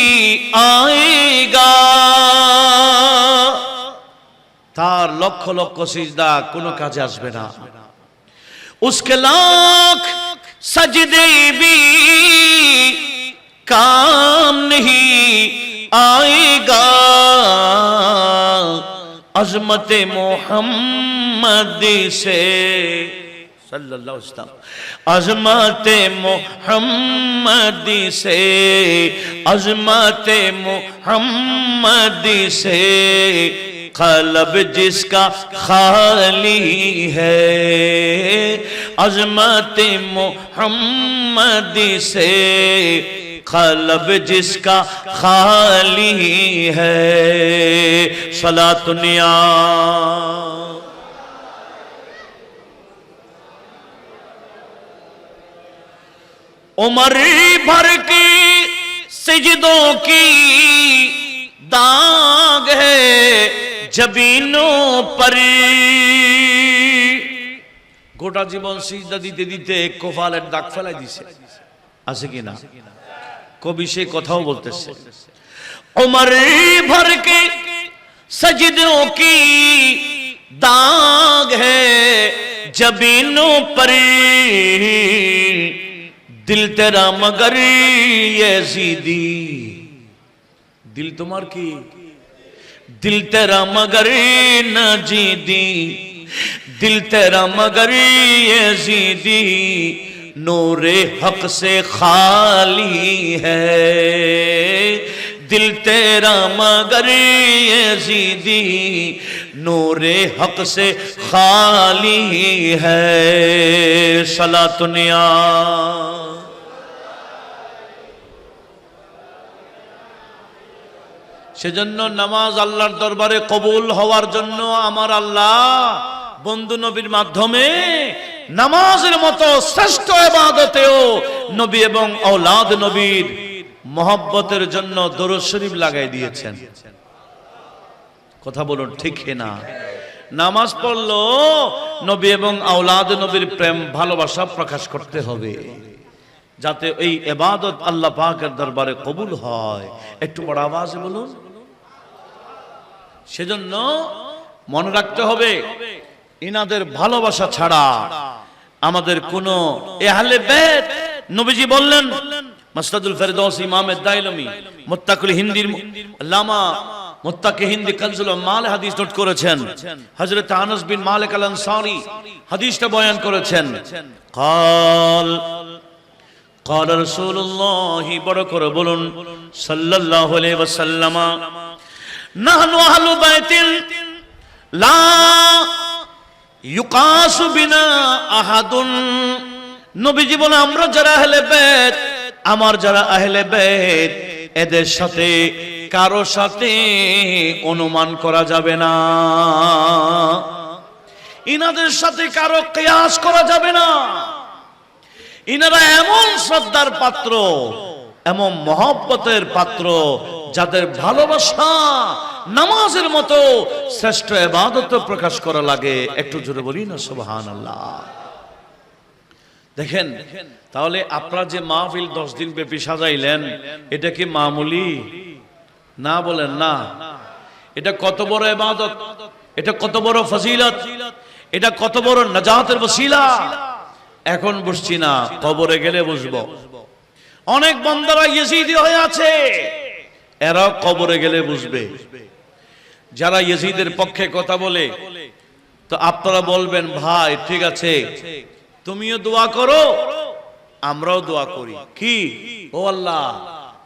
आएगा, তার লক্ষ লক্ষ সিজদা কোনো কাজে আসবে না। उसके लाख सजदे भी काम नहीं आएगा, अज़मत मोहम्मद से सल्लल्लाहु अलैहि वसल्लम, अज़मत मोहम्मद से, अज़मत मोहम्मद से क़ल्ब जिसका खाली है, अज़मत मोहम्मद से क़ल्ब जिसका खाली है, सलातुनिया। उमर भर के सिजदों की दाग है जबीनों पर, গোটা জীবন সিজদা দিতে দিতে কপালের দাগ ফেলাই দিছে, আছে কিনা? কবি সে কথাও বলতেছে, उमर भर के सजदों की दाग है जबीनों पर, दिल तेरा मगर यजीदी, दिल तुम्हार की, दिल तेरा मगर नजीदी, दिल तेरा मगर यजीदी, नूरे हक से खाली है, दिल तेरा मगर यजीदी, नूरे हक से खाली है, सलातुनिया। সেজন্য নামাজ আল্লাহর দরবারে কবুল হওয়ার জন্য আমার আল্লাহ বন্ধু নবীর মাধ্যমে নামাজের মতো শ্রেষ্ঠ ইবাদতেও নবী এবং আওলাদ নবীর মহব্বতের জন্য দরুদ শরীফ লাগাই দিয়েছেন। কথা বলুন ঠিক না? নামাজ পড়লো নবী এবং আওলাদ নবীর প্রেম ভালোবাসা প্রকাশ করতে হবে, যাতে এই ইবাদত আল্লাহ পাকের দরবারে কবুল হয়। একটু বড় আওয়াজে বলুন। সেজন্য মনে রাখতে হবে ইনাদের ভালোবাসা ছাড়া আমাদের কোনো আহলে বাইত, নবীজি বললেন মাসদাদুল ফেরদৌস ইমাম দাইলমি মুত্তাকিল হিন্দির আল্লামা মুত্তাকি হিন্দি কানজুল মাল হাদিস নোট করেছেন, হযরত আনাস বিন মালিক আল আনসারী হাদিসটা বয়ান করেছেন। قال قال رسول الله বড় করে বলুন সাল্লাল্লাহু আলাইহি ওয়াসাল্লাম, নাহনু আহলু বাইতিন লা ইউকাসু বিনা আহাদুন। নবীজি বলেন আমরা যারা আহলে বাইত, আমার যারা আহলে বাইত, এদের সাথে কারো সাথে অনুমান করা যাবে না, ইনাদের সাথে কারো কিয়াস করা যাবে না। ইনারা এমন শ্রদ্ধার পাত্র, এমন মহব্বতের পাত্র, যাদের ভালোবাসা নামাজের মতো শ্রেষ্ঠ ইবাদত প্রকাশ করা লাগে। একটু জোরে বলি না সুবহানাল্লাহ। দেখেন তাহলে আপনারা যে মাহফিল 10 দিন ব্যাপী সাজাইলেন, এটা কি মামুলি না? বলেন না। এটা কত বড় ইবাদত, এটা কত বড় ফজিলত, এটা কত বড় নাজাতের ওসিলা। এখন বুঝছি না, কবরে গেলে বুঝবো। অনেক বান্দারা ইয়েজিদি হয়ে আছে, এরা কবরে গেলে বুঝবে। যারা ইয়েজিদের পক্ষে কথা বলে, তো আপনারা বলবেন ভাই ঠিক আছে, তুমিও দোয়া করো আমরাও দোয়া করি। কি? ও আল্লাহ,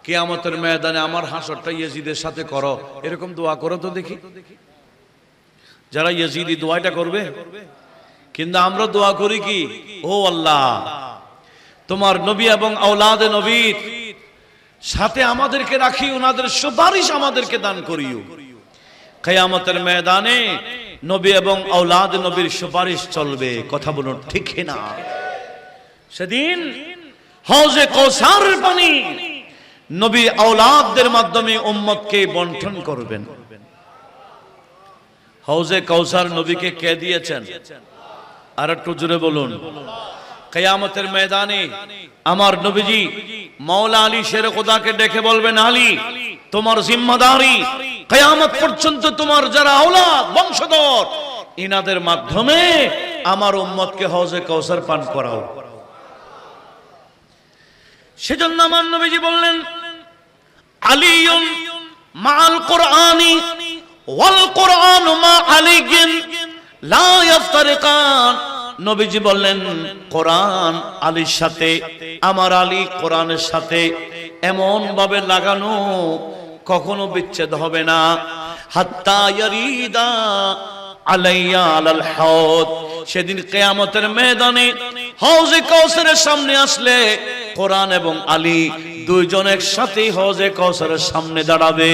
কিয়ামতের ময়দানে আমার হাসরটা ইয়েজিদের সাথে করো, এরকম দোয়া করো তো দেখি। যারা ইয়েজিদি দোয়াটা করবে, কিন্তু আমরা দোয়া করি কি? ও আল্লাহ, তোমার নবী এবং আওলাদে নবীর সাথে আমাদেরকে রাখি, ওনাদের সুপারিশ আমাদেরকে দান করিও। কিয়ামতের ময়দানে নবী এবং আওলাদে নবীর সুপারিশ চলবে। কথা বলুন ঠিক না? সেদিন হাউজে কাউসারের পানি নবী আওলাদদের মাধ্যমে উম্মতকে বন্টন করবেন। হাউজে কাউসার নবীকে কে দিয়েছেন? আর একটু জোরে বলুন। কিয়ামতের ময়দানে আমার নবীজি মাওলা আলী শের খোদাকে ডেকে বলবেন, আলী তোমার জিম্মাদারি কিয়ামত পর্যন্ত তোমার যারা আওলাদ বংশধর, ইনাদের মাধ্যমে আমার উম্মতকে হাউজে কাউসার পান করাও। সেজন্য আমার নবীজি বললেন, আলিয়ুন মাআল কুরআনি ওয়াল কুরআনু মা আলিয়িন লা ইফতারিকান। নবীজি বললেন, কোরআন আলীর সাথে, আমার আলী কোরআনের সাথে এমন ভাবে লাগানো, কখনো বিচ্ছেদ হবে না। হাত্তা ইয়ারিদা আলাইয়া আলাল হাউদ। সেদিন কিয়ামতের ময়দানে হাউজে কাউসারের সামনে আসলে কোরআন এবং আলী দুইজন একসাথে হাউজে কাউসারের সামনে দাঁড়াবে।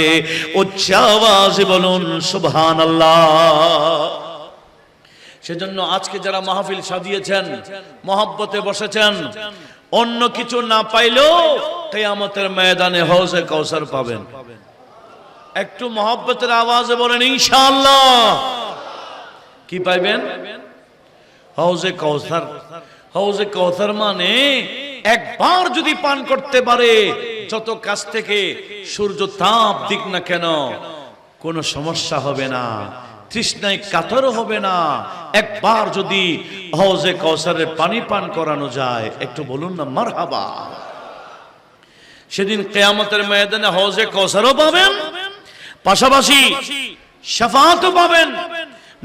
উচ্চ আওয়াজে বলুন সুবহানাল্লাহ। সেজন্য আজকে যারা মাহফিল সাজিয়েছেন, মহব্বতে বসেছেন, অন্য কিছু না পাইলেও কিয়ামতের ময়দানে হাউজে কাউসার পাবেন। একটু মহব্বতের আওয়াজে বলেন ইনশাআল্লাহ। কি পাইবেন? হাউজে কাউসার। হাউজে কাউসার মানে একবার যদি পান করতে পারে, যত কাছ থেকে সূর্য তাপ দিক না কেন কোনো সমস্যা হবে না, তৃষ্ণায় কাতর হবে না। একবার যদি হাউজে কাউসারের পানি পান করানো যায়, একটু বলুন না মারহাবা। সেদিন কিয়ামতের ময়দানে হাউজে কাউসারও পাবেন, পাশাপাশি শাফাআতও পাবেন,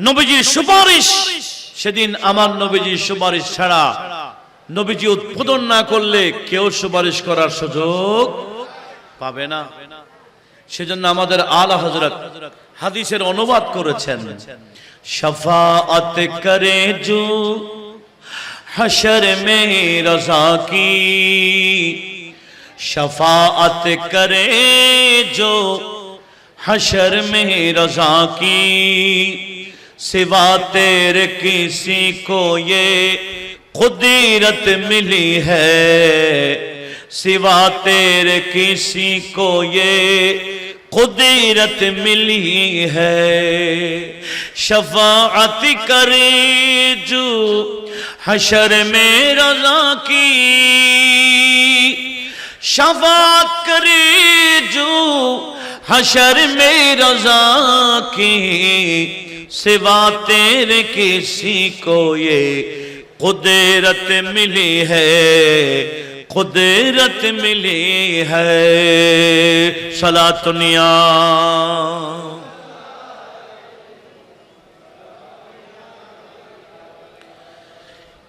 নবীজির সুপারিশ। সেদিন আমার নবীজির সুপারিশ ছাড়া, নবীজি উদ্বোধন না করলে কেউ সুপারিশ করার সুযোগ পাবে না। সেজন্য আমাদের আলা হযরত হাদিসের অনুবাদ করেছেন, শাফাআত করে জো হাশর মে রজা কি, শাফাআত করে জো হাশর মে রজা কি, सिवा तेरे किसी को ये कुदरत मिली है, सिवा तेरे किसी को ये कुदरत मिली है। शफाअत करे जो हशर में रज़ा की, शफाअत करे जो हशर में रज़ा की सिवा तेरे किसी को ये कुदरत मिली है, कुदरत मिली है। सलातुनिया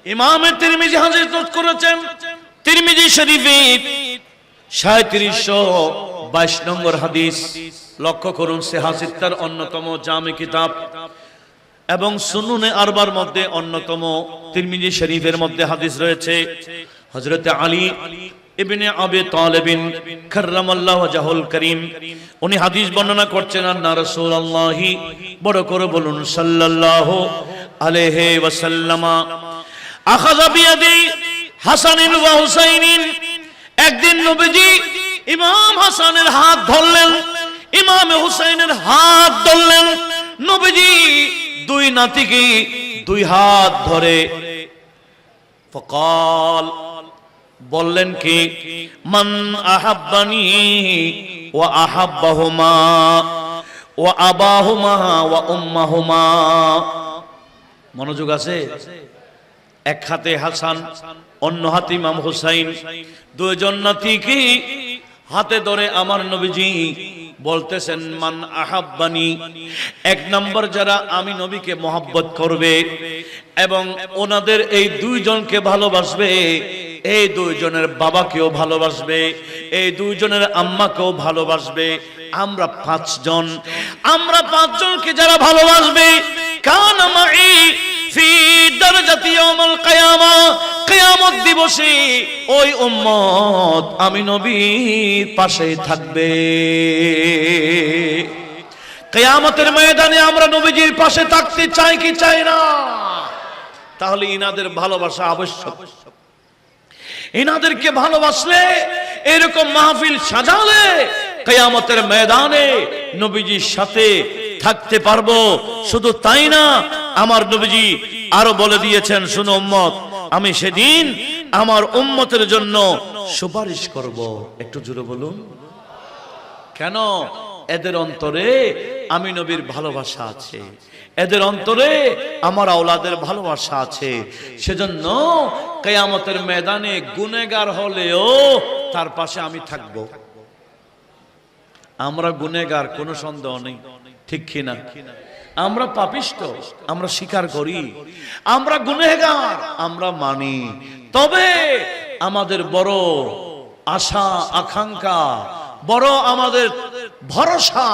इमाम तिरमिजी हज़रत করেছেন তিরমিজি শরীফে 3722 নম্বর হাদিস। লক্ষ্য করুন সিহাসিত্তার অন্যতম জামি কিতাব এবং সুনুনে আরবার মধ্যে অন্যতম তিরমিজি শরীফের মধ্যে হাদিস রয়েছে। হযরত আলী ইবনে আবি তালিব কাররামাল্লাহু ওয়াজহুল করিম উনি হাদিস বর্ণনা করছেন, আন্না রাসূলুল্লাহ, বড় করে বলুন সাল্লাল্লাহু আলাইহি ওয়াসাল্লাম, আখাযা বিয়াদি হাসানিন ওয়া হুসাইনিন, একদিন নবীজি ইমাম হাসানের হাত ধরলেন, ইমাম হুসাইনের হাত ধরলেন। নবীজি দুই নাতিকে দুই হাত ধরে ফকাল, বললেন কি, মান আহাব্বানি ওয়া আহাব্বাহুমা ওয়া আবাহুমা ওয়া উম্মাহুমা। মনোযোগ আছে? এক হাতে হাসান, অন্য হাতে ইমাম হুসাইন, দুইজন নাতিকে হাতে ধরে আমার নবীজি বলতেছেন, মান আহাব্বানি, এক নম্বর যারা আমি নবীকে মহব্বত করবে এবং ওনাদের এই দুইজনকে ভালোবাসবে, এই দুইজনের বাবাকেও ভালোবাসবে, এই দুইজনের আম্মাকেও ভালোবাসবে, আমরা পাঁচজন, আমরা পাঁচজনকে যারা ভালোবাসবে, কানা মাই ফি দারাজাতি ইয়াউমুল কিয়ামা, কিয়ামত দিবসে ওই উম্মত আমি নবীর পাশে থাকবে। কিয়ামতের ময়দানে আমরা নবীজির পাশে থাকতে চাই কি চাই না? তাহলে ইনাদের ভালোবাসা আবশ্যক। ইনাদেরকে ভালোবাসলে, এরকম মাহফিল সাজালে কিয়ামতের ময়দানে নবীজির সাথে থাকতে পারবো। শুধু তাই না, আমার নবীজি আরো বলে দিয়েছেন, শুনো উম্মত, আমি সেদিন আমার উম্মতের জন্য সুপারিশ করব। একটু জোরে বলুন। কেন? এদের অন্তরে আমি নবীর ভালোবাসা আছে, এদের অন্তরে আমার আওলাদের ভালোবাসা আছে। সেজন্য কিয়ামতের ময়দানে গুনাহগার হলেও তার পাশে আমি থাকব। আমরা গুনাহগার, কোনো সন্দেহ নেই, ঠিক কি না? আমরা পাপিষ্ট, আমরা স্বীকার করি, আমরা গুনাহগার, আমরা মানি। তবে আমাদের বড় আশা আকাঙ্ক্ষা, বড় আমাদের ভরসা,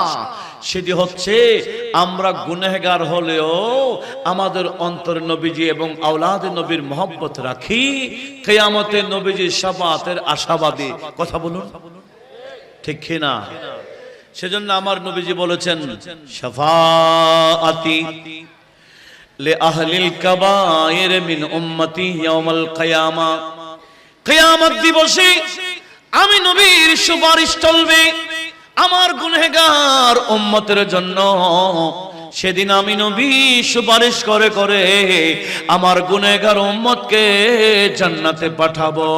সেটি হচ্ছে আমরা গুনাহগার হলেও আমাদের অন্তরে নবীজি এবং আওলাদে নবীর মহব্বত রাখি, কিয়ামতে নবীজির শাফাআতের আশাবাদী। কথা বলুন, ঠিক কি না? সেজন্য আমার নবীজি বলেছেন, শাফাআতি লি আহলিল কাবায়ের মিন উম্মতি ইয়াউমাল কিয়ামা, কিয়ামত দিবসে আমি নবীর সুপারিশ চলবে আমার গুনাহগার উম্মতের জন্য। সেদিন আমি নবী সুপারিশ করে করে আমার গুনাহগার উম্মতকে জান্নাতে পাঠাবো।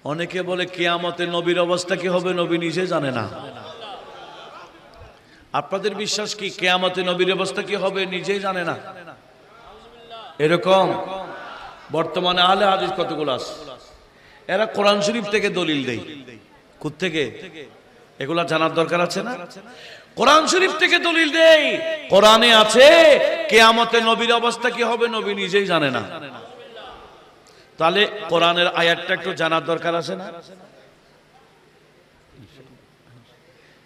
অনেকে বলে কিয়ামতে নবীর অবস্থা কি হবে নবী নিজে জানে না। আপনাদের বিশ্বাস কি কিয়ামতে নবীর অবস্থা কি হবে নিজেই জানে না? এরকম বর্তমানে আহলে হাদিস কতগুলো আছে, এরা কোরআন শরীফ থেকে দলিল দেয়। কোত্থেকে? এগুলা জানার দরকার আছে না? কোরআন শরীফ থেকে দলিল দেয়। কোরআনে আছে কিয়ামতে নবীর অবস্থা কি হবে নবী নিজেই জানে না। তাহলে কোরআনের আয়াতটা একটু জানার দরকার আছে না?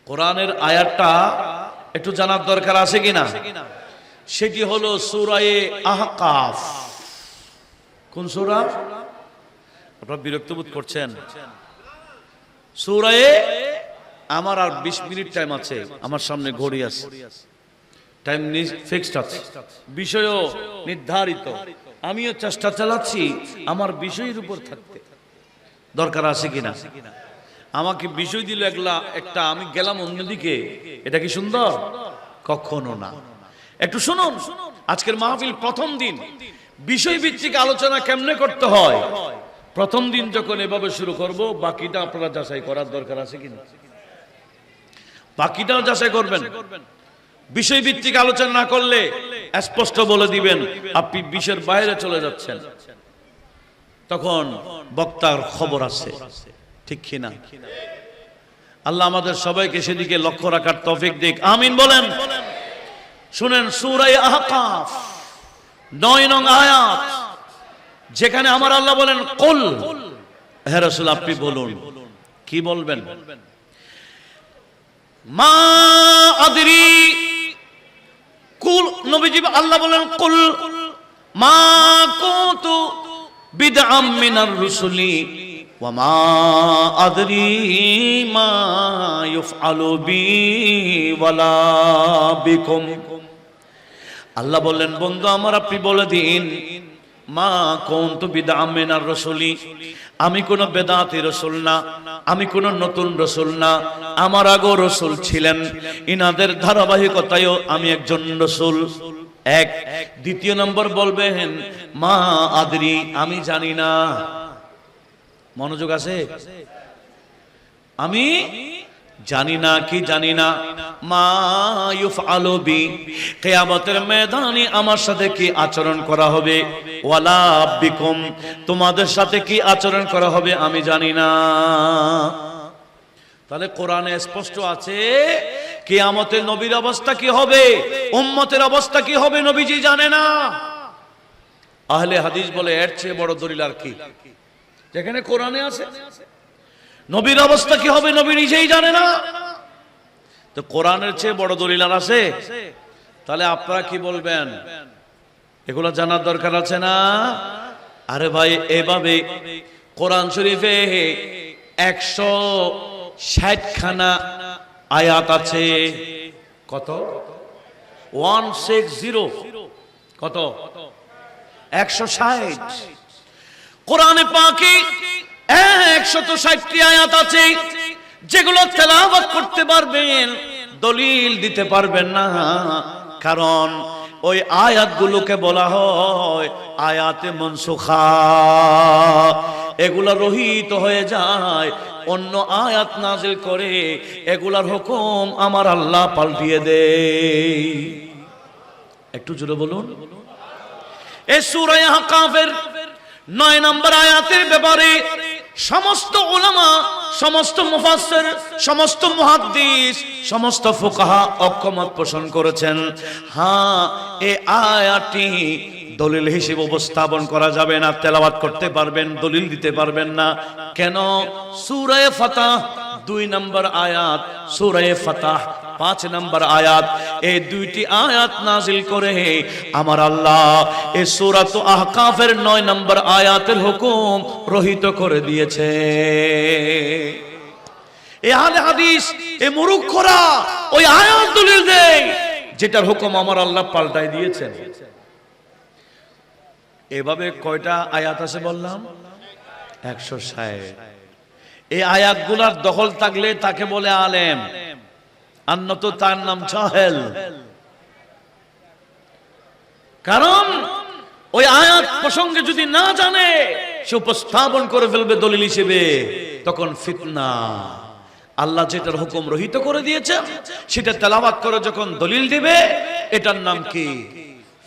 কোরআনের আয়াতটা একটু জানার দরকার আছে কিনা? সেটি হলো সূরা আহকাফ। কোন সূরা? আপনারা বিরক্ত বোধ করছেন? সূরা, আমার আর 20 মিনিট টাইম আছে, আমার সামনে ঘড়ি আছে, টাইম ফিক্সড আছে, বিষয়ও নির্ধারিত। আমিও চেষ্টা চালাচ্ছি আমার বিষয়ের উপর থাকতে। দরকার আছে কিনা? আমাকে বিষয় দিল একটা, আমি গেলাম অন্যদিকে, এটা কি সুন্দর? কখনো না। একটু শুনুন, আজকের মাহফিল প্রথম দিন বিষয় ভিত্তিক আলোচনা কেমনে করতে হয় প্রথম দিন যখন এভাবে শুরু করব, বাকিটা আপনারা যাচাই করার দরকার আছে কিনা, বাকিটাও যাচাই করবেন। বিষয়ভিত্তিক আলোচনা না করলে স্পষ্ট বলে দিবেন আপনি বিষয়ের বাইরে চলে যাচ্ছেন, তখন বক্তার খবর আছে, ঠিক কিনা? আল্লাহ আমাদের সবাইকে সেদিকে লক্ষ্য রাখার তৌফিক দিক, আমিন বলেন। শুনেন সূরা আহকাফ 9 নং আয়াত, যেখানে আমার আল্লাহ বলেন কুল, হে রাসূল আপনি বলুন। কি বলবেন? মা আদরি, কুল, নবীজি আল্লাহ বলেন কুল মা কুনতু বিদআম মিনার রুসুলি ওয়া মা আদরি মা ইউফআলু বি ওয়ালা বিকুম। আল্লাহ বললেন বন্ধু আমার আপনি বলে দিন, মা কুনতু বিদআম মিনার রুসুলি, আমি কোন বেদাতি রাসূল না, আমি কোন নতুন রাসূল না, আমার আগেও রাসূল ছিলেন, ইনাদের ধারাবাহিকতায়ও আমি একজন রাসূল। এক। দ্বিতীয় নম্বর বলবেন মা আদরি, আমি জানি না। মনোযোগ আছে? আমি জানি না। কি জানি না? মা ইউফআলু বি, কিয়ামতের ময়দানে আমার সাথে কি আচরণ করা হবে, ওয়ালা বিকুম, তোমাদের সাথে কি আচরণ করা হবে আমি জানি না। তাহলে কোরআনে স্পষ্ট আছে কিয়ামতে নবীর অবস্থা কি হবে, উম্মতের অবস্থা কি হবে নবীজি জানে না। আহলে হাদিস বলে এর চেয়ে বড় দলিল আর কি, যেখানে কোরআনে আছে নবীর অবস্থা কি হবে নবী নিজেই জানে না, তো কোরআনের চেয়ে বড় দলিল আর আছে? তাহলে আপনারা কি বলবেন? এগুলো জানার দরকার আছে না? আরে ভাই, এভাবে কোরআন শরীফে 160 খানা আয়াত আছে। কত? 160। কত? 160। কোরআনে পাকে 160টি আয়াত আছে, যেগুলো তেলাওয়াত করতে পারবেন, দলিল দিতে পারবেন না, কারণ ওই আয়াতগুলোকে বলা হয় আয়াতে মনসুখা। এগুলা রহিত হয়ে যায়, অন্য আয়াত নাজিল করে এগুলার হুকুম আমার আল্লাহ পাল্টিয়ে দেয়। একটু জোরে বলুন। এই সূরা আহকাফের 9 নম্বর আয়াতের ব্যাপারে সমস্ত উলামা, সমস্ত মুফাসসির, সমস্ত মুহাদ্দিস, সমস্ত ফুকাহা ঐকমত পোষণ করেছেন। হ্যাঁ, এই আয়াতটি দলিল হিসেবে উপস্থাপন করা যাবে না, তেলাওয়াত করতে পারবেন, দলিল দিতে পারবেন না। কেন? সূরা ফাতাহ 2 নম্বর আয়াত, সূরা ফাতাহ 5 নম্বর আয়াত, এই দুইটি আয়াত নাজিল করে আমার আল্লাহ এই সূরা আহকাফের 9 নম্বর আয়াতের হুকুম রহিত করে দিয়েছে। এই আহলে হাদিস, এই মুরুক্ষরা ওই আয়াত দলিল দেয় যেটার হুকুম আমার আল্লাহ পাল্টাই দিয়েছেন। এভাবে কয়টা আয়াত আছে বললাম? 160। এই আয়াতগুলার দখল থাকলে তাকে বলে আলেম, আর নয়তো তার নাম জাহেল। কারণ ওই আয়াত প্রসঙ্গে যদি না জানে, সে উপস্থাপন করে ফেলবে দলিল হিসেবে, তখন ফিতনা। আল্লাহ যেটার হুকুম রহিত করে দিয়েছেন সেটা তেলাওয়াত করে যখন দলিল দিবে, এটার নাম কি?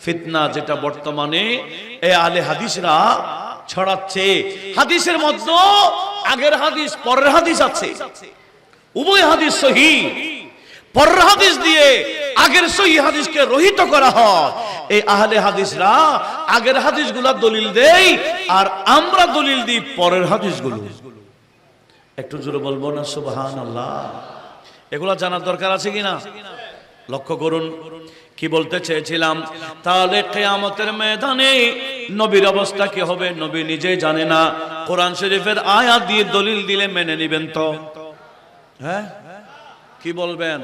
ফিতনা। যেটা বর্তমানে এই আলে হাদিসরা ছড়াচ্ছে। হাদিসের মধ্যে আগের হাদিস পরের হাদিস আছে, উভয় হাদিস সহিহ। পরের হাদিস দিয়ে আগের সহিহ হাদিসকে রহিত করা হয়। এই আহলে হাদিসরা আগের হাদিসগুলা দলিল দেয়, আর আমরা দলিল দিই পরের হাদিসগুলো। একটু জোরে বলবো না সুবহানাল্লাহ? এগুলা জানার দরকার আছে কিনা লক্ষ্য করুন। কি বলতে চেয়েছিলাম? তাহলে কিয়ামতের ময়দানে নবীর অবস্থা কি হবে নবী নিজেই জানে না। কোরআন শরীফের আয়াত দিয়ে দলিল দিলে মেনে নেবেন তো? হ্যাঁ, কি বলবেন?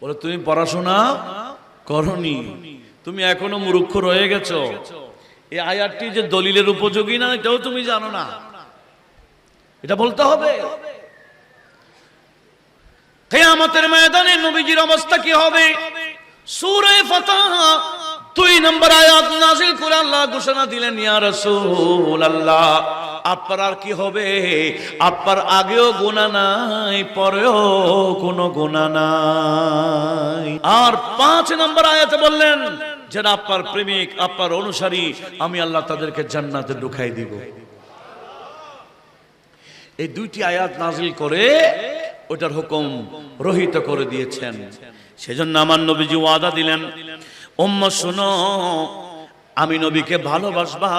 বলে তুমি পড়াশোনা করনি, তুমি এখনো মূর্খ রয়ে গেছো। এই আয়াতটি যে দলিলের উপযোগী না এটাও তুমি জানো না, এটা বলতে হবে। কিয়ামতের ময়দানে নবীজির অবস্থা কি হবে? সূরা ফাতিহা 2 নম্বর আয়াত নাযিল করে আল্লাহ ঘোষণা দিলেন, ইয়া রাসূলুল্লাহ, আপনার আর কি হবে? আপনার আগেও গুনাহ নাই, পরেও কোনো গুনাহ নাই। আর 5 নম্বর আয়াতে বললেন, যারা আপনার প্রেমিক, আপনার অনুসারী, আমি আল্লাহ তাদেরকে জান্নাতে ঢুকাই দিব। এই 2টি আয়াত নাযিল করে ওটার হুকুম রহিত করে দিয়েছেন। সেজন্য আমার নবীজি ওয়াদা দিলেন, উম্মত শুনো, আমি নবীকে ভালোবাসবা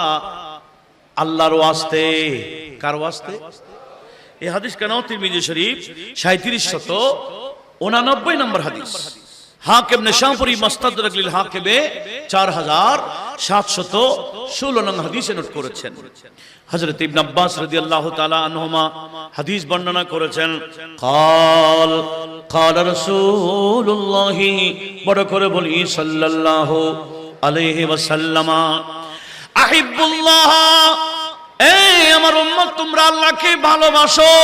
আল্লাহর ওয়াস্তে। কার ওয়াস্তে? এই হাদিস কেন? তিরমিজি শরীফ 3789 নম্বর হাদিস। হাকিম নিশাপুরি মুস্তাদরাক লিল হাকিমে 4716 নং হাদিসে নোট করেছেন। হযরত ইবনে আব্বাস রাদিয়াল্লাহু তাআলা আনহুমা হাদিস বর্ণনা করেছেন, قال رسول الله, বড় করে বলি সাল্লাল্লাহু আলাইহি ওয়াসাল্লাম, আহিব্বুল্লাহ, এই আমার উম্মত তোমরা আল্লাহকে ভালোবাসো।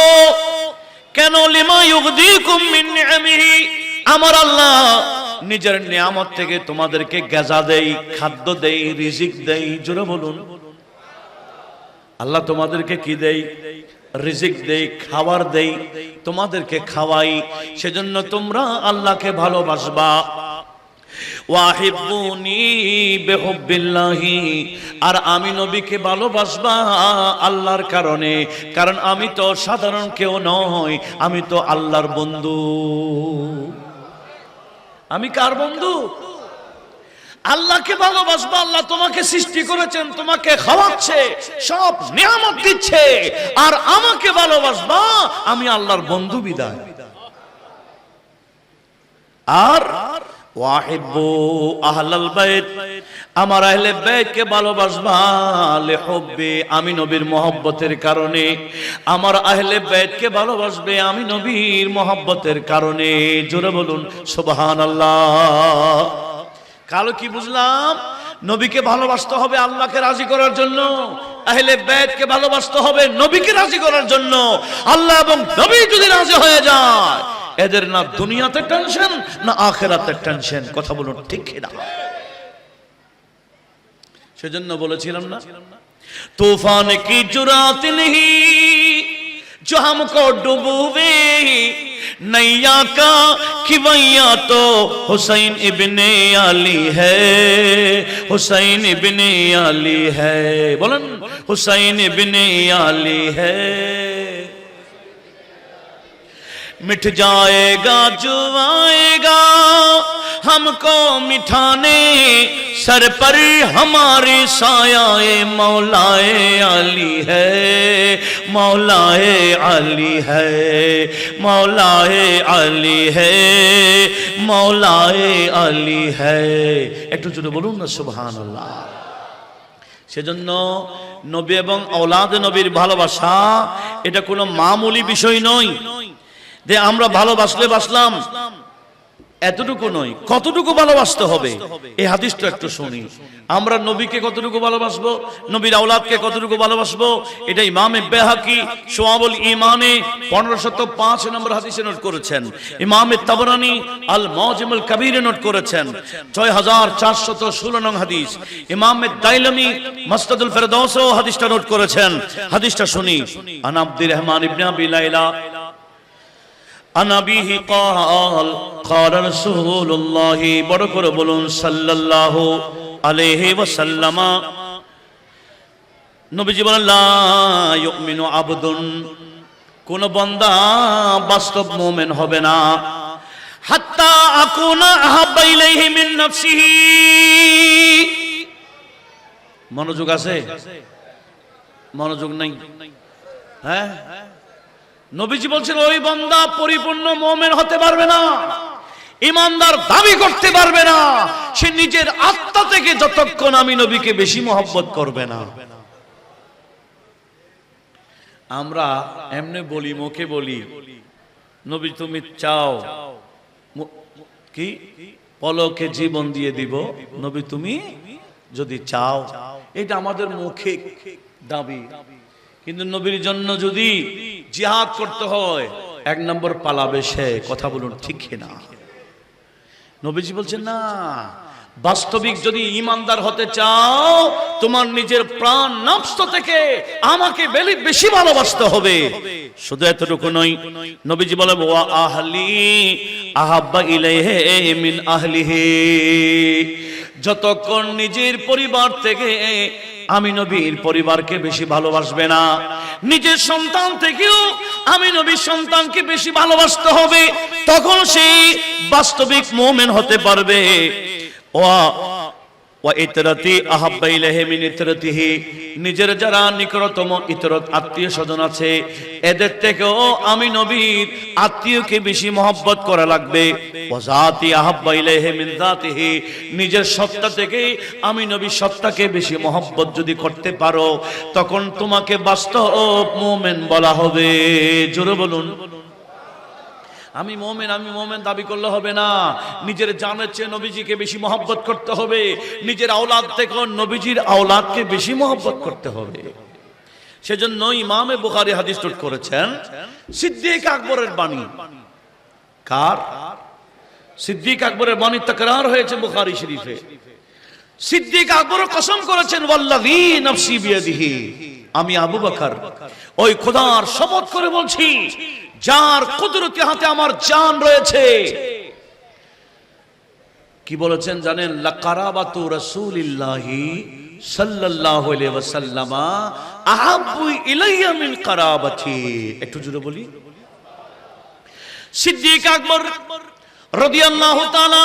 কেন? লিমা ইউগদিকুম মিন নিআমিহি, আমার আল্লাহ নিজের নিয়ামত থেকে তোমাদেরকে গাজা দেই, খাদ্য দেই, রিজিক দেই। জোরে বলুন, আল্লাহ তোমাদেরকে কি দেই? রিজিক দেই, খাবার দেই, তোমাদেরকে খাওয়াই। সেজন্য তোমরা আল্লাহকে ভালোবাসবা। ওয়াহিব্বুনি বিহুব্বিল্লাহি, আর আমি নবীকে ভালোবাসবা আল্লাহর কারণে। কারণ আমি তো সাধারণ কেউ নই, আমি তো আল্লাহর বন্ধু। আমি কার বন্ধু? আল্লাহকে ভালোবাসবা। আল্লাহ তোমাকে সৃষ্টি করেছেন, তোমাকে খাওয়াচ্ছে, সব নিয়ামত দিচ্ছে, আর আমাকে ভালোবাসবা, আমি আল্লাহর বন্ধু বিদায়। আর ওয়াহিব্বু আহলাল বাইত, আমার আহলে বাইতকে ভালোবাসবা লিহুব্বি, আমি নবীর মহব্বতের কারণে। আমার আহলে বাইতকে ভালোবাসবে আমি নবীর মহব্বতের কারণে। জোরে বলুন সুবহানাল্লাহ। কালো কি বুঝলাম? নবীকে ভালোবাসতে হবে আল্লাহকে রাজি করার জন্য, আহলে বাইতকে ভালোবাসতে হবে নবীকে রাজি করার জন্য। আল্লাহ এবং নবী যদি রাজি হয়ে যায়, এদের না দুনিয়াতে টেনশন, না আখিরাতে টেনশন। কথা বলুন ঠিক কিনা? সেজন্য বলেছিলাম না, तूफान की जुरात नहीं जो हमको डुबोवे, नैया का खिवैया तो हुसैन इब्ने अली है, हुसैन इब्ने अली है। बोलन हुसैन इब्ने अली है। मिट जाएगा जो आएगा हमको मिठाने, सर पर हमारे सायाए मौलाए अली है, मौलाए अली है, मौलाए अली है, मौलाए अली है। একটু জোরে বলুন না সুবহানাল্লাহ। সেজন্য নবী এবং আওলাদ নবীর ভালোবাসা এটা কোনো মামুলি বিষয় নয় যে আমরা ভালোবাসলে বাসলাম, এতটুকু নয়। কতটুকু ভালোবাসতে হবে এই হাদিসটা একটু শুনি। আমরা নবীকে কতটুকু ভালোবাসবো, নবীর আওলাদকে কতটুকু ভালোবাসবো, এটা ইমামে বাইহাকি শুআবুল ঈমানে 1505 নম্বর হাদিসে নোট করেছেন। ইমামে তাবরানী আল মুআজ্জামুল কবীরে নোট করেছেন 6416 নং হাদিস। ইমামে দাইলামি মুসনাদুল ফিরদাউসে হাদিসটা নোট করেছেন। হাদিসটা শুনি। আন আব্দুর রহমান ইবনে আবি লাইলা আনাবিহি قال رسول الله, বড় করে বলুন সাল্লাল্লাহু আলাইহি ওয়াসাল্লাম। নবীজি বলেন, লা ইউমিনু আবদুন, কোন বান্দা বাস্তব মুমিন হবে না, হাত্তা আকুনা আহাব্বা ইলাইহি মিন নাফসিহি। মনোযোগ আছে? মনোযোগ নাই? হ্যাঁ, নবীজি বলছেন ওই বান্দা পরিপূর্ণ মুমিন হতে পারবে না, ঈমানদার দাবি করতে পারবে না, সে নিজের আত্মা থেকে যতক্ষণ আমি নবীকে বেশি মহব্বত করবে না। আমরা এমনি বলি, মুখে বলি, নবী তুমি চাও কি পলকে জীবন দিয়ে দিব, নবী তুমি যদি চাও, এটা আমাদের মুখে দাবি। কিন্তু নবীর জন্য যদি জিহাদ করতে হয়, 1 নম্বর পালাবে সে। কথা বলুন ঠিক না? নবীজি বলছেন না, বাস্তবিক যদি ঈমানদার হতে চাও, তোমার নিজের প্রাণ নফস থেকে আমাকে বেশি ভালোবাসতে হবে। শুধু এতটুকু নয়, নবীজি বলে ওয়া আহলি আহাব্বা ইলাইহি মিন আহলিহি, যতক্ষণ নিজের পরিবার থেকে আমি নবীর পরিবারকে বেশি ভালোবাসবে না, নিজের সন্তান থেকেও আমি নবীর সন্তানকে বেশি ভালোবাসতে হবে, তখন সেই বাস্তবিক মুমিন হতে পারবে। ওয়া ইতরাতি আহাব্বা ইলাইহি মিন ইতরাতিহি, নিজের যারা নিকটতম ইতরত আত্মীয় স্বজন আছে এদের থেকেও আমি নবীর আত্মীয়কে বেশি মহব্বত করা লাগবে। ওয়া যাতি আহাব্বা ইলাইহি মিন যাতিহি, নিজের সত্তা থেকে আমি নবীর সত্তাকে বেশি মহব্বত যদি করতে পারো, তখন তোমাকে বাস্তব মুমিন বলা হবে। জোরে বলুন আমি মোমেন দাবি করলে হবে না, নিজের জানের চেয়ে নবীজিকে বেশি মহব্বত করতে হবে, নিজের আওলাদ থেকে নবীজির আওলাদকে বেশি মহব্বত করতে হবে। সেজন্য ইমামে বুখারী হাদিস টুট করেছেন সিদ্দিক আকবরের বাণী। কার? সিদ্দিক আকবরের বাণী তাকরার হয়েছে বুখারী শরীফে। সিদ্দিক আকবর কসম করেছেন ওয়াল্লাযী নাফসি বিয়াদিহি, আমি আবু বকর ওই খোদার শপথ করে বলছি যার কুদরতি হাতে আমার জান রয়েছে। কি বলেছেন জানেন? লাকারাবাতু রাসূলিল্লাহি সাল্লাল্লাহু আলাইহি ওয়াসাল্লাম আহাব্বু ইলাইয়া মিন কারাবাতি। একটু জোরে বলি। সিদ্দিক আকবর রাদিয়াল্লাহু তাআলা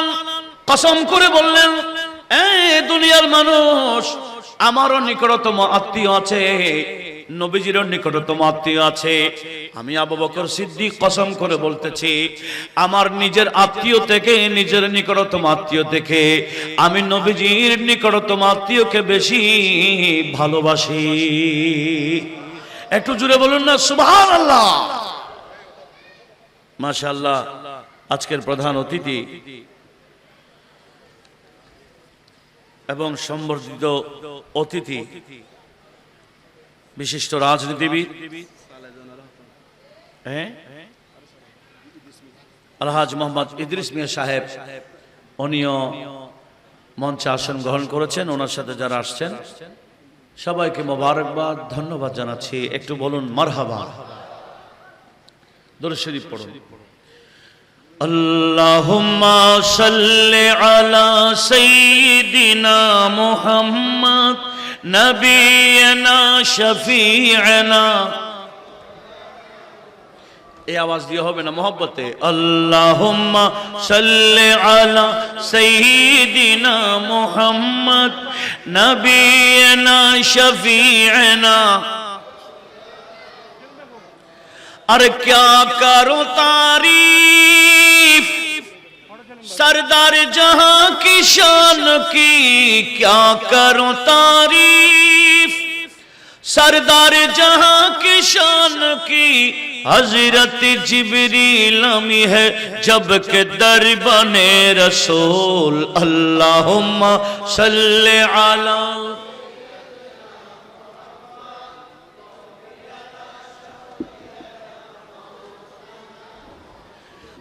কসম করে বললেন, এই দুনিয়ার মানুষ, আমারও নিকটতম আত্মীয় আছে, নবীজির নিকটতম আত্মীয় আছে। আমি আবু বকর সিদ্দিক কসম করে বলতেছি, আমার নিজের আত্মীয় থেকে, নিজের নিকটতম আত্মীয় থেকে আমি নবীজির নিকটতম আত্মীয়কে বেশি ভালোবাসি। একটু জুড়ে বলুন না সুবহানাল্লাহ। মাশাআল্লাহ। আজকের প্রধান অতিথি এবং সম্বর্ধিত অতিথি বিশিষ্ট রাজনীতিবিদ আলহাজ মোহাম্মদ ইদ্রিস মিয়া সাহেব, উনিও মঞ্চে আসন গ্রহণ করেছেন। ওনার সাথে যারা আসছেন সবাইকে মোবারকবাদ, ধন্যবাদ জানাচ্ছি। একটু বলুন মারহাবা। দরুদ শরীফ পড়ুন। আল্লাহুম্মা সাল্লি আলা সাইয়্যিদিনা মুহাম্মদ নবিয়না শফি'না। এই আওয়াজ দিয়ে হবে না, মহব্বতে। আল্লাহুম্মা সাল্লি আলা সাইয়্যিদিনা মুহাম্মদ নবিয়না শফি'না। अरे क्या करो तारीफ सरदार जहां की शान की, क्या करो तारीफ सरदार जहां की शान की। हजरत जिब्रील आमी है जब के दर बने रसूल। अल्लाहुम्मा सल्ले अला।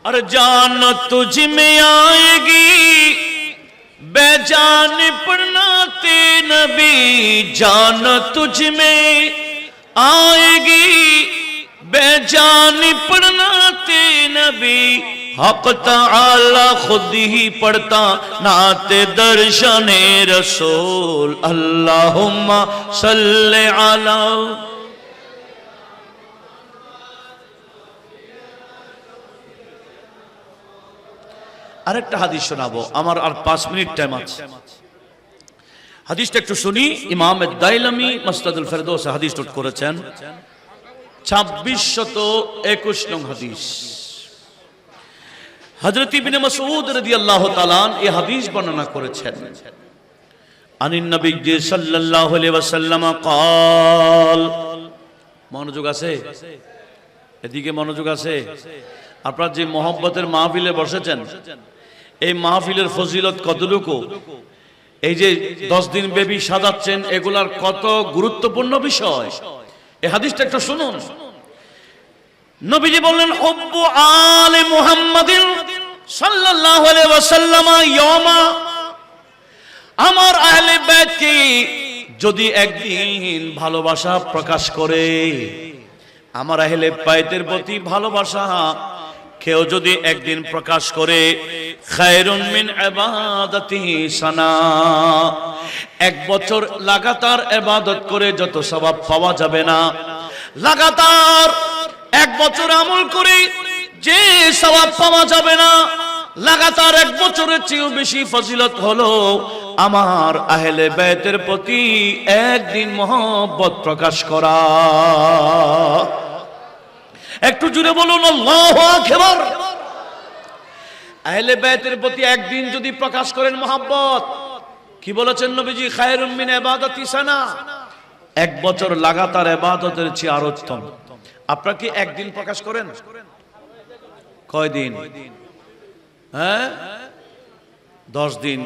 और जान तुझ में आएगी बेजान पढ़नाते नबी। जान तुझ में आएगी बेजान पढ़नाते नबी। हक तआला खुद ही पढ़ता नाते दर्शने रसूल। अल्लाहुम्मा सल्ले अला। আরেকটা হাদিস শোনাবো, আমার আর 5 মিনিট টাইম আছে। হাদিসটা একটু শুনি। ইমাম দাইলামি মাসনাদুল ফেরদৌসে হাদিস নোট করেছেন 2621 নং হাদিস। হযরত ইবনে মাসউদ রাদিয়াল্লাহু তাআলা এই হাদিস বর্ণনা করেছেন। আনিন নবী সাল্লাল্লাহু আলাইহি ওয়াসাল্লাম قال। মনোযোগ আছে? এদিকে মনোযোগ আছে? আপনারা যে মহব্বতের মাহফিলে বসেছেন, এই মাহফিলের ফজিলত কতটুকু, এই যে 10 দিন ব্যাপী সাজাচ্ছেন, এগুলার কত গুরুত্বপূর্ণ বিষয়। এই হাদিসটা একটু শুনুন। নবীজি বললেন হুব্বু আলে মুহাম্মাদিন সাল্লাল্লাহু আলাইহি ওয়াসাল্লাম ইয়ামা আমার আহলে বাইতকে যদি একদিন ভালোবাসা প্রকাশ করে, আমার আহলে বাইতের প্রতি ভালোবাসা কেউ যদি একদিন প্রকাশ করে, খায়রুন মিন ইবাদাতিহি সানা, এক বছর লাগাতার ইবাদত করে যত সওয়াব পাওয়া যাবে না, লাগাতার এক বছর আমল করে যে সওয়াব পাওয়া যাবে না, লাগাতার এক বছরের চেয়েও বেশি ফজিলত হলো আমার আহলে বাইতের প্রতি একদিন মহব্বত প্রকাশ করা। একটু জুড়ে বলুন আল্লাহু আকবার। আহলে বাইতের প্রতি একদিন যদি প্রকাশ করেন মহব্বত, কি বলেছেন নবীজি? খায়রুম মিন ইবাদাতি সানা, এক বছর লাগাতার ইবাদতের চেয়ে আরো উত্তম। আপনারা কি একদিন প্রকাশ করেন? কয়দিন? হ্যাঁ, 10 দিন।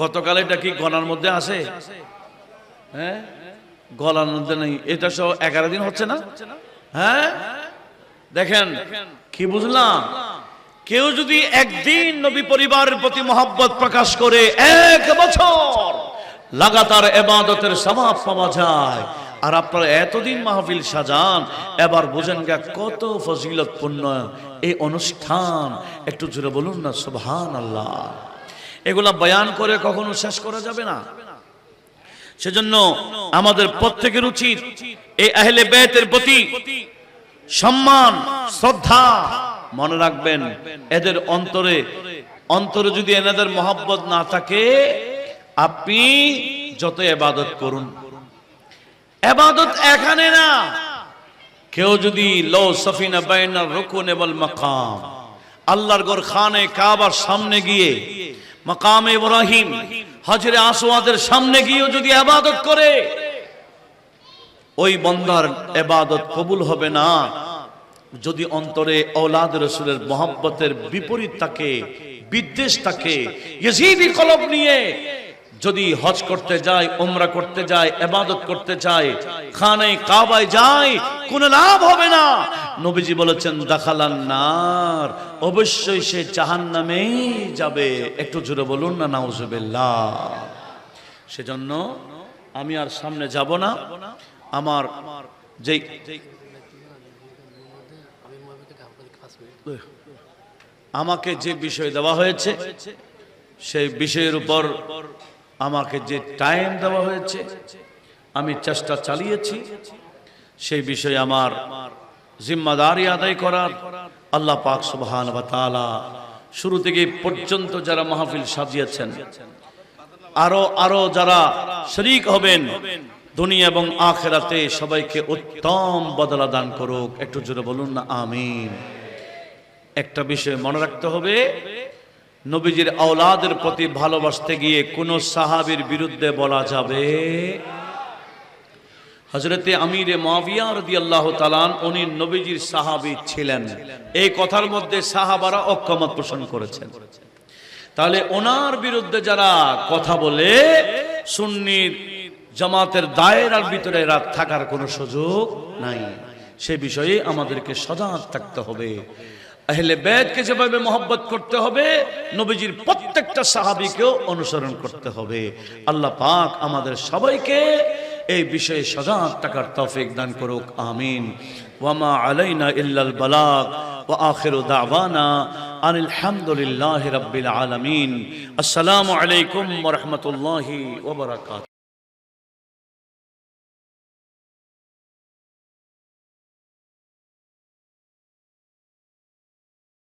গতকাল এটা কি গণার মধ্যে আছে? হ্যাঁ, গলার মধ্যে নেই। এটা সহ 11 দিন হচ্ছে না? হ্যাঁ, দেখেন কি বুঝলাম? কেউ যদি একদিন নবী পরিবারের প্রতি মহব্বত প্রকাশ করে, এক বছর লাগাতার ইবাদতের সওয়াব পাওয়া যায়। আর আপনারা এতদিন মাহফিল সাজান, এবার বুঝেন গা কত ফজিলতপূর্ণ এই অনুষ্ঠান। একটু জোরে বলুন না সুবহানাল্লাহ। এগুলা বয়ান করে কখনো শেষ করা যাবে না। সেজন্য আমাদের প্রত্যেকের উচিত এই আহলে বাইতের প্রতি সম্মান, শ্রদ্ধা। মনে রাখবেন, এদের অন্তরে যদি এনাদের মহব্বত না থাকে, আপনি যত ইবাদত করুন, ইবাদত এখানে না। কেউ যদি লো সফিনা বাইনার রুকুন ওয়াল মাকাম, আল্লাহর ঘর খানে কাবার সামনে গিয়ে, মাকামে ইব্রাহিম, হজরে আসওয়াদের সামনে গিয়েও যদি ইবাদত করে, ওই বান্দার ইবাদত কবুল হবে না যদি অন্তরে আওলাদ রাসূলের মহব্বতের বিপরীত থাকে, বিদ্বেষ থাকে। ইয়াজিদি কলব নিয়ে যদি হজ করতে যায়, উমরা করতে যায়, ইবাদত করতে যায়, খানে কাবায় যায়, কোনো লাভ হবে না। নবীজি বলেছেন দাখালান নার, অবশ্যই সে জাহান্নামেই যাবে। একটু জোরে বলুন না নাউজুবিল্লাহ। সেজন্য আমি আর সামনে যাব না। আমার যেই আমাকে যে বিষয় দেওয়া হয়েছে, সেই বিষয়ের উপর আমাকে যে টাইম দেওয়া হয়েছে, আমি চেষ্টা চালিয়েছি সেই বিষয়ে আমার জিম্মাদারি আদায় করার। আল্লাহ পাক সুবহানাহু ওয়া তাআলা শুরু থেকে পর্যন্ত যারা মাহফিল সাজিয়েছেন, আরো যারা শরীক হবেন দুনিয়া এবং আখিরাতে, সবাইকে উত্তম বদলা দান করুক। একটু জোরে বলুন না আমিন। একটা বিষয় মনে রাখতে হবে, নবীজির আওলাদের প্রতি ভালোবাসতে গিয়ে কোন সাহাবীর বিরুদ্ধে বলা যাবে। হযরতে আমিরে মুআবিয়া রাদিয়াল্লাহু তাআলা উনি নবীজির সাহাবী ছিলেন, এই কথার মধ্যে সাহাবারা ঐকমত পোষণ করেছেন। তাহলে ওনার বিরুদ্ধে যারা কথা বলে, সুন্নির জামাতের দায়রার ভিতরে রাত থাকার কোনো সুযোগ নাই। সে বিষয়ে আমাদেরকে সজাগ থাকতে হবে। আহলে বাইতকে যেভাবে মহব্বত করতে হবে, নবীজির প্রত্যেকটা সাহাবীকেও অনুসরণ করতে হবে। আল্লাহ পাক আমাদের সবাইকে এই বিষয়ে সজাগ থাকার তৌফিক দান করুক, আমিন। ওয়া মা আলাইনা ইল্লাল বালাগ ওয়া আখিরু দাওয়ানা আনিল হামদুলিল্লাহি রাব্বিল আলামিন। আসসালামু আলাইকুম ওয়া রাহমাতুল্লাহি ওয়া বারাকাতুহু।